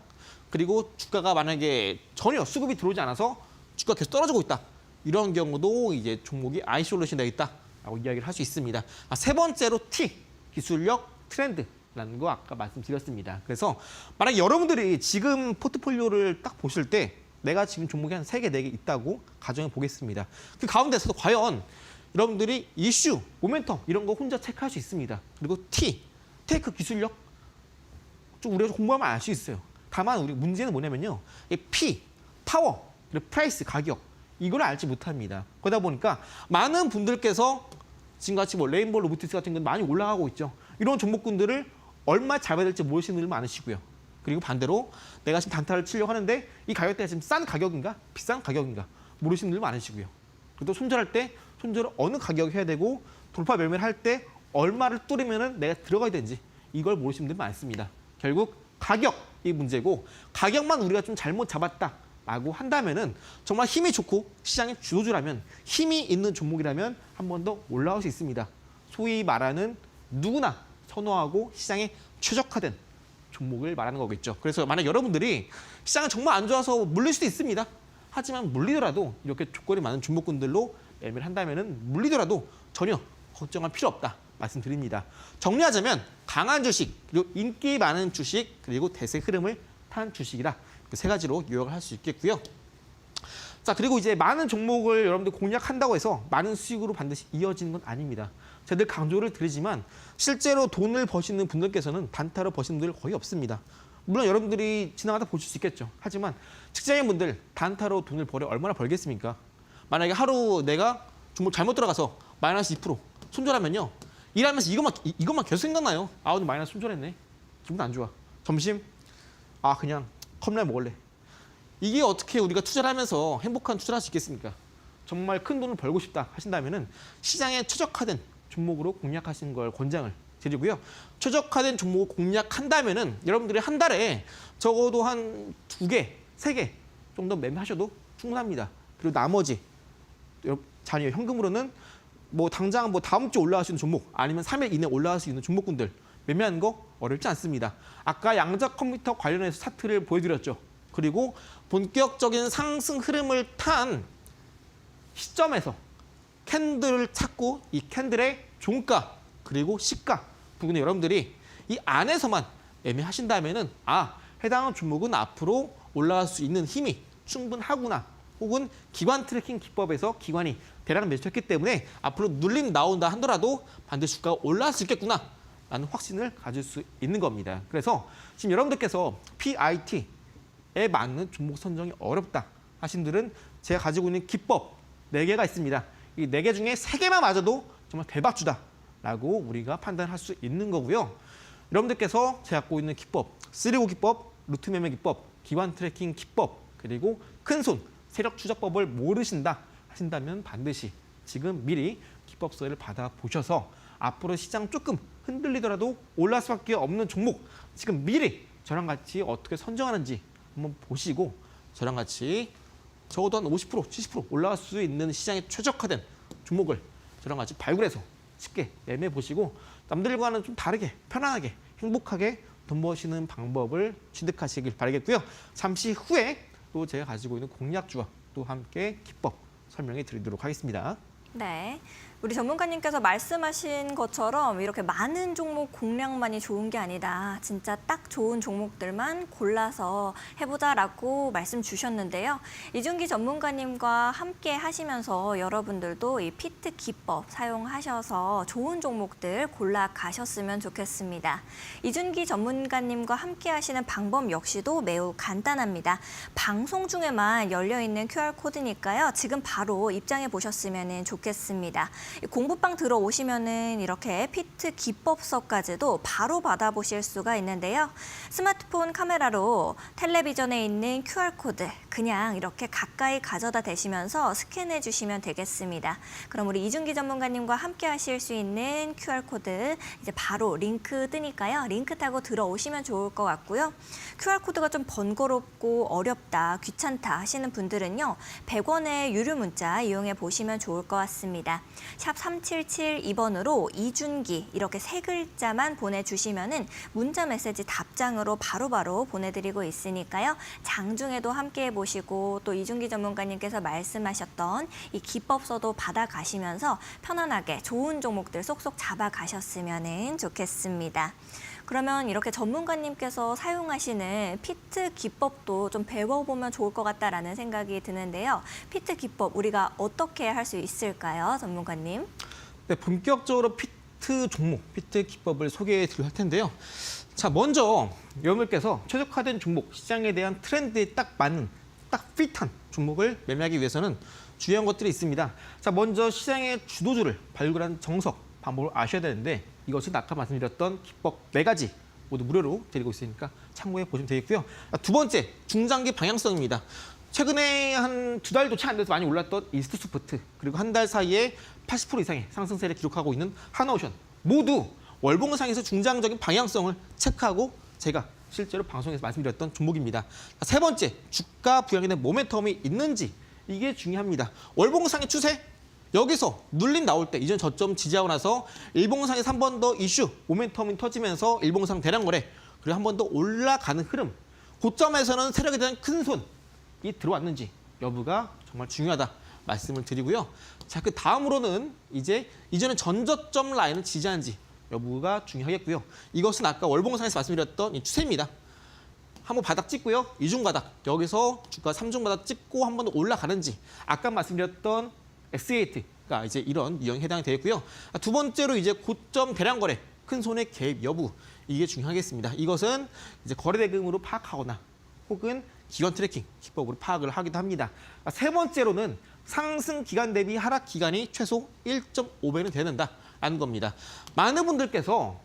그리고 주가가 만약에 전혀 수급이 들어오지 않아서 주가가 계속 떨어지고 있다. 이런 경우도 이제 종목이 아이솔레이션 되어 있다라고 이야기를 할 수 있습니다. 세 번째로 T, 기술력, 트렌드라는 거 아까 말씀드렸습니다. 그래서 만약 여러분들이 지금 포트폴리오를 딱 보실 때 내가 지금 종목이 한 3개, 4개 있다고 가정해 보겠습니다. 그 가운데서도 과연 여러분들이 이슈, 모멘텀 이런 거 혼자 체크할 수 있습니다. 그리고 테이크 기술력 좀 우리가 공부하면 알 수 있어요. 다만 우리 문제는 뭐냐면요. 이 파워, 그리고 프라이스, 가격 이걸 알지 못합니다. 그러다 보니까 많은 분들께서 지금같이 뭐 레인보우 로보틱스 같은 건 많이 올라가고 있죠. 이런 종목군들을 얼마 잡아야 될지 모르시는 분들 많으시고요. 그리고 반대로 내가 지금 단타를 치려고 하는데 이 가격대가 지금 싼 가격인가 비싼 가격인가 모르시는 분들 많으시고요. 그리고 손절할 때 손절을 어느 가격에 해야 되고 돌파 매매를 할 때 얼마를 뚫으면 내가 들어가야 되는지 이걸 모르시는 분들 많습니다. 결국 가격이 문제고 가격만 우리가 좀 잘못 잡았다라고 한다면은 정말 힘이 좋고 시장의 주도주라면 힘이 있는 종목이라면 한 번 더 올라올 수 있습니다. 소위 말하는 누구나 선호하고 시장에 최적화된 종목을 말하는 거겠죠. 그래서 만약 여러분들이 시장이 정말 안 좋아서 물릴 수도 있습니다. 하지만 물리더라도 이렇게 조건이 많은 종목군들로 매매를 한다면은 물리더라도 전혀 걱정할 필요 없다 말씀드립니다. 정리하자면 강한 주식, 그리고 인기 많은 주식, 그리고 대세 흐름을 탄 주식이다. 그 3가지로 요약을 할 수 있겠고요. 자, 그리고 이제 많은 종목을 여러분들 공략한다고 해서 많은 수익으로 반드시 이어지는 건 아닙니다. 제가 늘 강조를 드리지만 실제로 돈을 버시는 분들께서는 단타로 버시는 분들 거의 없습니다. 물론 여러분들이 지나가다 보실 수 있겠죠. 하지만 직장인분들 단타로 돈을 얼마나 벌겠습니까? 만약에 하루 내가 종목 잘못 들어가서 마이너스 2% 손절하면요. 일하면서 이것만 계속 생각나요. 아, 오늘 마이너스 손절했네. 기분 안 좋아. 점심? 아, 그냥 컵라면 먹을래. 이게 어떻게 우리가 투자를 하면서 행복한 투자를 할 수 있겠습니까? 정말 큰 돈을 벌고 싶다 하신다면은 시장에 최적화된 종목으로 공략하시는 걸 권장을 드리고요. 최적화된 종목을 공략한다면은 여러분들이 한 달에 적어도 한 2개, 3개 정도 매매하셔도 충분합니다. 그리고 나머지 잔여 현금으로는 뭐 당장 뭐 다음 주 올라갈 수 있는 종목 아니면 3일 이내 올라갈 수 있는 종목군들 매매하는 거 어렵지 않습니다. 아까 양자 컴퓨터 관련해서 차트를 보여드렸죠. 그리고 본격적인 상승 흐름을 탄 시점에서 캔들을 찾고 이 캔들의 종가 그리고 시가 부분에 여러분들이 이 안에서만 매매하신다면은 해당 종목은 앞으로 올라갈 수 있는 힘이 충분하구나. 혹은 기관 트래킹 기법에서 기관이 대량 매수했기 때문에 앞으로 눌림 나온다 하더라도 반드시 주가가 올라갈 수 있겠구나 라는 확신을 가질 수 있는 겁니다. 그래서 지금 여러분들께서 PIT에 맞는 종목 선정이 어렵다 하신 분들은 제가 가지고 있는 기법 4개가 있습니다. 이 4개 중에 3개만 맞아도 정말 대박주다라고 우리가 판단할 수 있는 거고요. 여러분들께서 제가 갖고 있는 기법, 3고 기법, 루트 매매 기법, 기관 트래킹 기법, 그리고 큰손 세력 추적법을 모르신다 하신다면 반드시 지금 미리 기법서를 받아보셔서 앞으로 시장 조금 흔들리더라도 올라갈 수밖에 없는 종목 지금 미리 저랑 같이 어떻게 선정하는지 한번 보시고 저랑 같이 적어도 한 50%, 70% 올라갈 수 있는 시장에 최적화된 종목을 저랑 같이 발굴해서 쉽게 매매해 보시고 남들과는 좀 다르게 편안하게 행복하게 돈 버시는 방법을 취득하시길 바라겠고요. 잠시 후에 또 제가 가지고 있는 공략주와 또 함께 기법 설명해 드리도록 하겠습니다. 네, 우리 전문가님께서 말씀하신 것처럼 이렇게 많은 종목 공략만이 좋은 게 아니다. 진짜 딱 좋은 종목들만 골라서 해보자라고 말씀 주셨는데요. 이준기 전문가님과 함께 하시면서 여러분들도 이 피트 기법 사용하셔서 좋은 종목들 골라 가셨으면 좋겠습니다. 이준기 전문가님과 함께 하시는 방법 역시도 매우 간단합니다. 방송 중에만 열려있는 QR코드니까요. 지금 바로 입장해 보셨으면 좋겠습니다. 공부방 들어오시면은 이렇게 피트 기법서까지도 바로 받아보실 수가 있는데요. 스마트폰 카메라로 텔레비전에 있는 QR코드 그냥 이렇게 가까이 가져다 대시면서 스캔해 주시면 되겠습니다. 그럼 우리 이준기 전문가님과 함께 하실 수 있는 QR코드 이제 바로 링크 뜨니까요. 링크 타고 들어오시면 좋을 것 같고요. QR코드가 좀 번거롭고 어렵다, 귀찮다 하시는 분들은요. 100원의 유료 문자 이용해 보시면 좋을 것 같습니다. 샵 3772번으로 이준기 이렇게 3글자만 보내주시면은 문자 메시지 답장으로 바로바로 보내드리고 있으니까요. 장중에도 함께 해보시고 또 이준기 전문가님께서 말씀하셨던 이 기법서도 받아가시면서 편안하게 좋은 종목들 쏙쏙 잡아가셨으면 좋겠습니다. 그러면 이렇게 전문가님께서 사용하시는 피트 기법도 좀 배워보면 좋을 것 같다라는 생각이 드는데요. 피트 기법 우리가 어떻게 할 수 있을까요, 전문가님? 네, 본격적으로 피트 종목, 피트 기법을 소개해 드릴 텐데요. 자, 먼저 여러분께서 최적화된 종목, 시장에 대한 트렌드에 딱 맞는, 딱 핏한 종목을 매매하기 위해서는 중요한 것들이 있습니다. 자, 먼저 시장의 주도주를 발굴하는 정석, 방법을 아셔야 되는데 이것은 아까 말씀드렸던 기법 4가지 모두 무료로 드리고 있으니까 참고해 보시면 되겠고요. 두 번째, 중장기 방향성입니다. 최근에 한 2달도 채 안 돼서 많이 올랐던 이스트소프트, 그리고 한 달 사이에 80% 이상의 상승세를 기록하고 있는 하나오션, 모두 월봉상에서 중장적인 방향성을 체크하고 제가 실제로 방송에서 말씀드렸던 종목입니다. 세 번째, 주가 부양에 대한 모멘텀이 있는지, 이게 중요합니다. 월봉상의 추세, 여기서 눌림 나올 때 이전 저점 지지하고 나서 일봉상에서 한 번 더 이슈, 모멘텀이 터지면서 일봉상 대량 거래, 그리고 한 번 더 올라가는 흐름, 고점에서는 세력에 대한 큰 손이 들어왔는지 여부가 정말 중요하다 말씀을 드리고요. 자, 그 다음으로는 이제 이전에 전저점 라인을 지지하는지 여부가 중요하겠고요. 이것은 아까 월봉상에서 말씀드렸던 이 추세입니다. 한번 바닥 찍고요. 이중 바닥, 여기서 주가 3중 바닥 찍고 한 번 더 올라가는지, 아까 말씀드렸던 X8가 이제 이런 유형에 해당이 되겠고요. 두 번째로 이제 고점 대량 거래, 큰 손의 개입 여부, 이게 중요하겠습니다. 이것은 이제 거래 대금으로 파악하거나 혹은 기관 트래킹 기법으로 파악을 하기도 합니다. 세 번째로는 상승 기간 대비 하락 기간이 최소 1.5배는 돼야 된다라는 겁니다. 많은 분들께서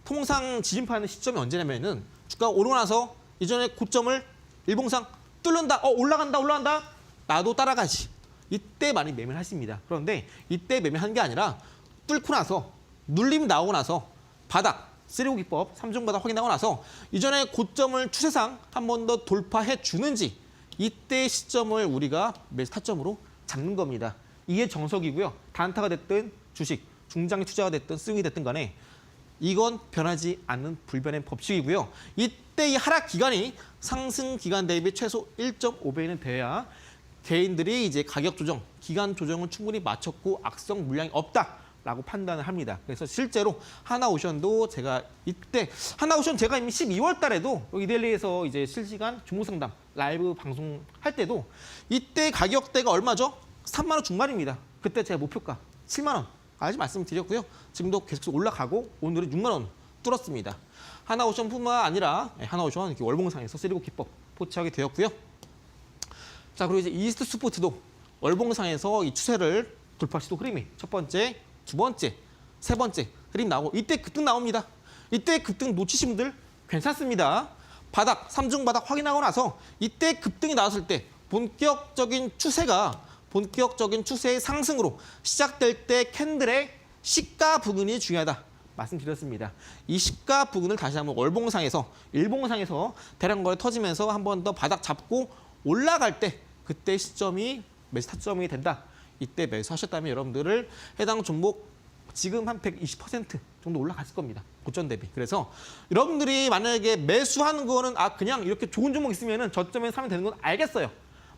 통상 지진파는 시점이 언제냐면은 주가가 오르고 나서 이전에 고점을 일봉상 뚫는다, 올라간다, 나도 따라가지. 이때 많이 매매를 하십니다. 그런데 이때 매매한 게 아니라 뚫고 나서 눌림이 나오고 나서 바닥, 쓰리고 기법 3중 바닥 확인하고 나서 이전에 고점을 추세상 한 번 더 돌파해 주는지, 이때 시점을 우리가 매수 타점으로 잡는 겁니다. 이게 정석이고요. 단타가 됐든 주식, 중장기 투자가 됐든 스윙이 됐든 간에 이건 변하지 않는 불변의 법칙이고요. 이때 이 하락 기간이 상승 기간 대비 최소 1.5배는 돼야 개인들이 이제 가격 조정, 기간 조정을 충분히 마쳤고 악성 물량이 없다라고 판단을 합니다. 그래서 실제로 하나오션도 제가 이때 하나오션 제가 이미 12월 달에도 여기 이데일리에서 이제 실시간 종목 상담 라이브 방송할 때도 이때 가격대가 얼마죠? 3만 원 중반입니다. 그때 제가 목표가 7만 원까지 말씀드렸고요. 지금도 계속 올라가고 오늘은 6만 원 뚫었습니다. 하나오션뿐만 아니라 하나오션 이렇게 월봉상에서 쓰리고 기법 포착이 되었고요. 자, 그리고 이제 이스트 스포츠도 월봉상에서 이 추세를 돌파 시도 흐름이 첫 번째, 두 번째, 세 번째 흐름 나오고 이때 급등 나옵니다. 이때 급등 놓치신 분들 괜찮습니다. 바닥, 3중 바닥 확인하고 나서 이때 급등이 나왔을 때 본격적인 추세의 상승으로 시작될 때 캔들의 시가 부근이 중요하다 말씀드렸습니다. 이 시가 부근을 다시 한번 월봉상에서, 일봉상에서 대량 거래 터지면서 한 번 더 바닥 잡고 올라갈 때 그때 시점이 매수 타점이 된다. 이때 매수하셨다면 여러분들을 해당 종목 지금 한 120% 정도 올라갔을 겁니다. 고점 대비. 그래서 여러분들이 만약에 매수하는 거는 그냥 이렇게 좋은 종목 있으면은 저점에 사면 되는 건 알겠어요.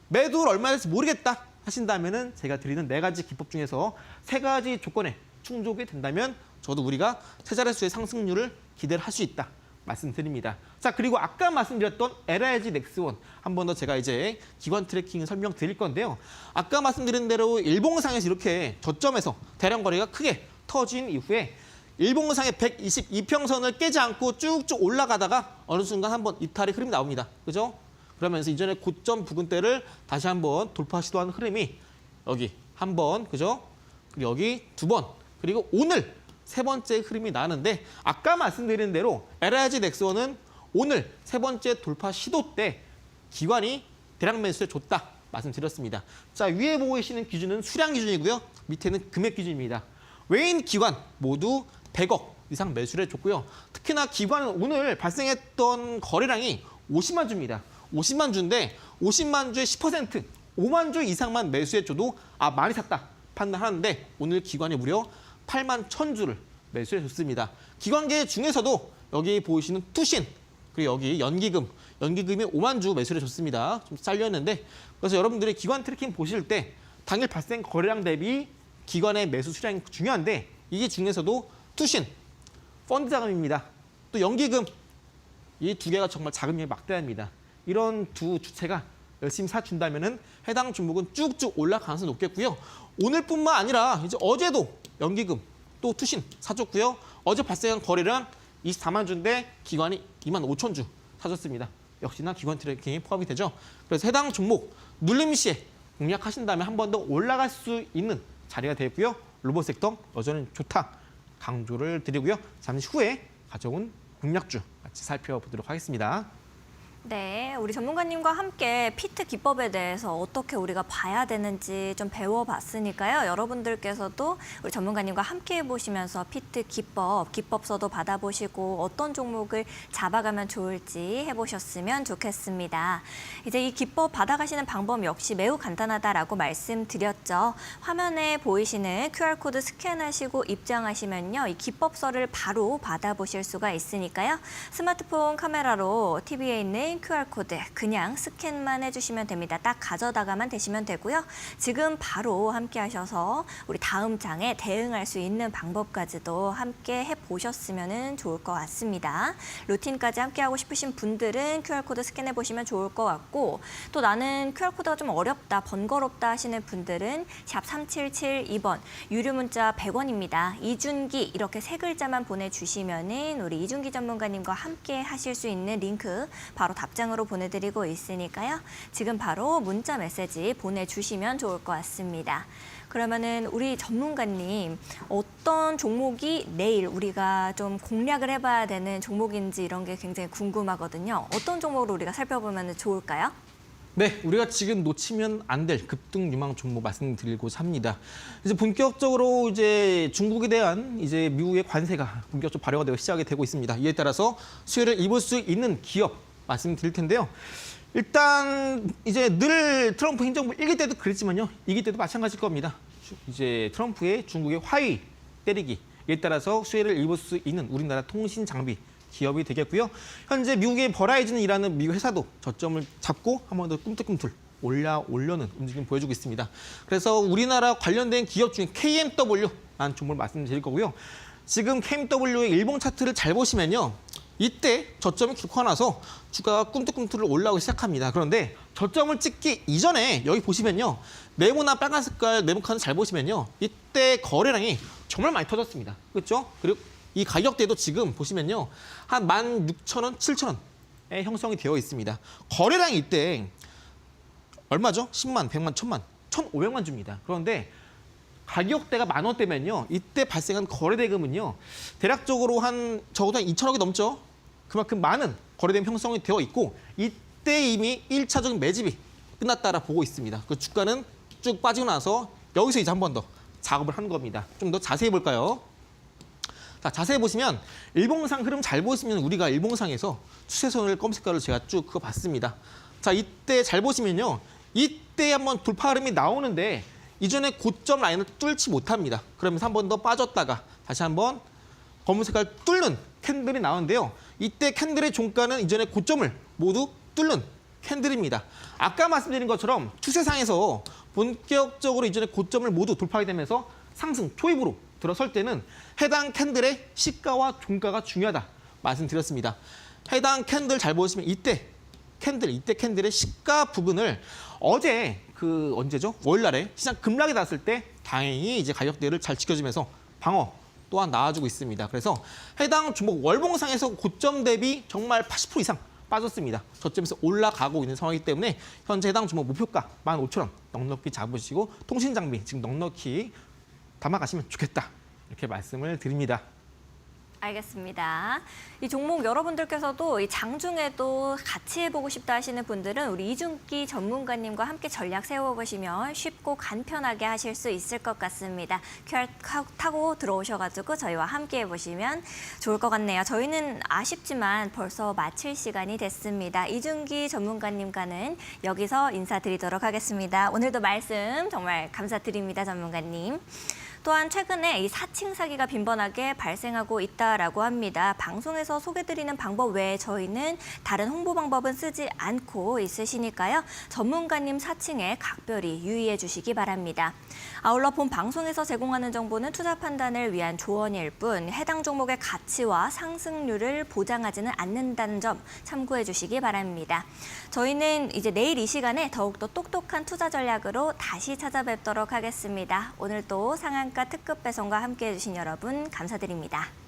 매도를 얼마 될지 모르겠다 하신다면은 제가 드리는 4가지 기법 중에서 3가지 조건에 충족이 된다면 저도 우리가 세 자릿수의 상승률을 기대를 할 수 있다 말씀드립니다. 자, 그리고 아까 말씀드렸던 LRG 넥스원 한 번 더 제가 이제 기관 트래킹 설명드릴 건데요. 아까 말씀드린 대로 일봉상에서 이렇게 저점에서 대량 거래가 크게 터진 이후에 일봉상의 122평선을 깨지 않고 쭉쭉 올라가다가 어느 순간 한번 이탈의 흐름이 나옵니다. 그죠? 그러면서 이전에 고점 부근대를 다시 한번 돌파 시도하는 흐름이 여기 한 번, 그죠? 그리고 여기 2번, 그리고 오늘 3번째 흐름이 나는데 아까 말씀드린 대로 LRG 넥스원은 오늘 3번째 돌파 시도 때 기관이 대량 매수를 줬다 말씀드렸습니다. 자, 위에 보고 계시는 기준은 수량 기준이고요. 밑에는 금액 기준입니다. 외인 기관 모두 100억 이상 매수를 줬고요. 특히나 기관은 오늘 발생했던 거래량이 50만 주입니다. 50만 주인데 50만 주의 10%, 5만 주 이상만 매수해줘도 많이 샀다 판단하는데 오늘 기관이 무려 8만 1,000주를 매수해줬습니다. 기관계 중에서도 여기 보이시는 투신, 그리고 여기 연기금이 5만 주 매수를 줬습니다. 좀 잘렸는데 그래서 여러분들이 기관 트래킹 보실 때 당일 발생 거래량 대비 기관의 매수 수량이 중요한데 이게 중에서도 투신, 펀드 자금입니다. 또 연기금 이 두 개가 정말 자금력이 막대합니다. 이런 두 주체가 열심히 사준다면은 해당 종목은 쭉쭉 올라갈 가능성이 높겠고요. 오늘뿐만 아니라 이제 어제도 연기금 또 투신 사줬고요. 어제 발생한 거래량 24만 주인데 기관이 2만 5천 주 사줬습니다. 역시나 기관 트래킹이 포함이 되죠. 그래서 해당 종목 눌림 시에 공략하신다면 한 번 더 올라갈 수 있는 자리가 되고요. 로봇 섹터 여전히 좋다 강조를 드리고요. 잠시 후에 가져온 공략주 같이 살펴보도록 하겠습니다. 네, 우리 전문가님과 함께 피트 기법에 대해서 어떻게 우리가 봐야 되는지 좀 배워봤으니까요. 여러분들께서도 우리 전문가님과 함께 해보시면서 피트 기법서도 받아보시고 어떤 종목을 잡아가면 좋을지 해보셨으면 좋겠습니다. 이제 이 기법 받아가시는 방법 역시 매우 간단하다라고 말씀드렸죠. 화면에 보이시는 QR코드 스캔하시고 입장하시면요. 이 기법서를 바로 받아보실 수가 있으니까요. 스마트폰 카메라로 TV에 있는 QR코드 그냥 스캔만 해주시면 됩니다. 딱 가져다가만 되시면 되고요. 지금 바로 함께 하셔서 우리 다음 장에 대응할 수 있는 방법까지도 함께 해보셨으면 좋을 것 같습니다. 루틴까지 함께 하고 싶으신 분들은 QR코드 스캔해 보시면 좋을 것 같고 또 나는 QR코드가 좀 어렵다, 번거롭다 하시는 분들은 샵 3772번 유료 문자 100원입니다. 이준기 이렇게 세 글자만 보내주시면은 우리 이준기 전문가님과 함께 하실 수 있는 링크 바로 답장으로 보내드리고 있으니까요. 지금 바로 문자 메시지 보내주시면 좋을 것 같습니다. 그러면은 우리 전문가님 어떤 종목이 내일 우리가 좀 공략을 해봐야 되는 종목인지 이런 게 굉장히 궁금하거든요. 어떤 종목으로 우리가 살펴보면 좋을까요? 네, 우리가 지금 놓치면 안 될 급등 유망 종목 말씀드리고자 합니다. 이제 본격적으로 이제 중국에 대한 이제 미국의 관세가 본격적으로 발효가 되고 시작이 되고 있습니다. 이에 따라서 수혜를 입을 수 있는 기업 말씀드릴 텐데요. 일단 이제 늘 트럼프 행정부 1기 때도 그랬지만요. 2기 때도 마찬가지일 겁니다. 이제 트럼프의 중국의 화위 때리기 이에 따라서 수혜를 입을 수 있는 우리나라 통신 장비 기업이 되겠고요. 현재 미국의 버라이즌이라는 미국 회사도 저점을 잡고 한 번 더 꿈틀꿈틀 올려는 움직임 보여주고 있습니다. 그래서 우리나라 관련된 기업 중에 KMW라는 종목을 말씀드릴 거고요. 지금 KMW의 일봉 차트를 잘 보시면요. 이때 저점이 깊고 나서 주가가 꿈틀꿈틀 올라오기 시작합니다. 그런데 저점을 찍기 이전에 여기 보시면요. 네모나 빨간 색깔 네모칸을 잘 보시면요. 이때 거래량이 정말 많이 터졌습니다. 그렇죠? 그리고 이 가격대도 지금 보시면요. 한 16,000원, 7,000원에 형성이 되어 있습니다. 거래량이 이때 얼마죠? 10만, 100만, 1000만, 1,500만 주입니다. 그런데 가격대가 10,000원대면요. 이때 발생한 거래대금은요. 대략적으로 적어도 한 2,000억이 넘죠. 그만큼 많은 거래대금 형성이 되어 있고 이때 이미 1차적인 매집이 끝났다라 보고 있습니다. 그 주가는 쭉 빠지고 나서 여기서 이제 한 번 더 작업을 한 겁니다. 좀 더 자세히 볼까요? 자, 자세히 보시면 일봉상 흐름 잘 보시면 우리가 일봉상에서 추세선을 검색가로 제가 쭉 그거 봤습니다. 자, 이때 잘 보시면요. 이때 한번 돌파 흐름이 나오는데 이전에 고점 라인을 뚫지 못합니다. 그러면서 한 번 더 빠졌다가 다시 한번 검은 색깔 뚫는 캔들이 나오는데요. 이때 캔들의 종가는 이전에 고점을 모두 뚫는 캔들입니다. 아까 말씀드린 것처럼 추세상에서 본격적으로 이전에 고점을 모두 돌파하게 되면서 상승 초입으로 들어설 때는 해당 캔들의 시가와 종가가 중요하다 말씀드렸습니다. 해당 캔들 잘 보시면 이때 캔들의 시가 부분을 어제 언제죠? 월날에 시장 급락이 났을 때 다행히 이제 가격대를 잘 지켜주면서 방어 또한 나와주고 있습니다. 그래서 해당 종목 월봉상에서 고점 대비 정말 80% 이상 빠졌습니다. 저점에서 올라가고 있는 상황이기 때문에 현재 해당 종목 목표가 15,000원 넉넉히 잡으시고 통신 장비 지금 넉넉히 담아가시면 좋겠다. 이렇게 말씀을 드립니다. 알겠습니다. 이 종목 여러분들께서도 이 장중에도 같이 해보고 싶다 하시는 분들은 우리 이준기 전문가님과 함께 전략 세워보시면 쉽고 간편하게 하실 수 있을 것 같습니다. QR 타고 들어오셔가지고 저희와 함께 해보시면 좋을 것 같네요. 저희는 아쉽지만 벌써 마칠 시간이 됐습니다. 이준기 전문가님과는 여기서 인사드리도록 하겠습니다. 오늘도 말씀 정말 감사드립니다, 전문가님. 또한 최근에 이 사칭 사기가 빈번하게 발생하고 있다라고 합니다. 방송에서 소개드리는 방법 외에 저희는 다른 홍보 방법은 쓰지 않고 있으시니까요. 전문가님 사칭에 각별히 유의해 주시기 바랍니다. 아울러 본 방송에서 제공하는 정보는 투자 판단을 위한 조언일 뿐 해당 종목의 가치와 상승률을 보장하지는 않는다는 점 참고해 주시기 바랍니다. 저희는 이제 내일 이 시간에 더욱더 똑똑한 투자 전략으로 다시 찾아뵙도록 하겠습니다. 오늘 또 상한가 특급 배송과 함께해 주신 여러분 감사드립니다.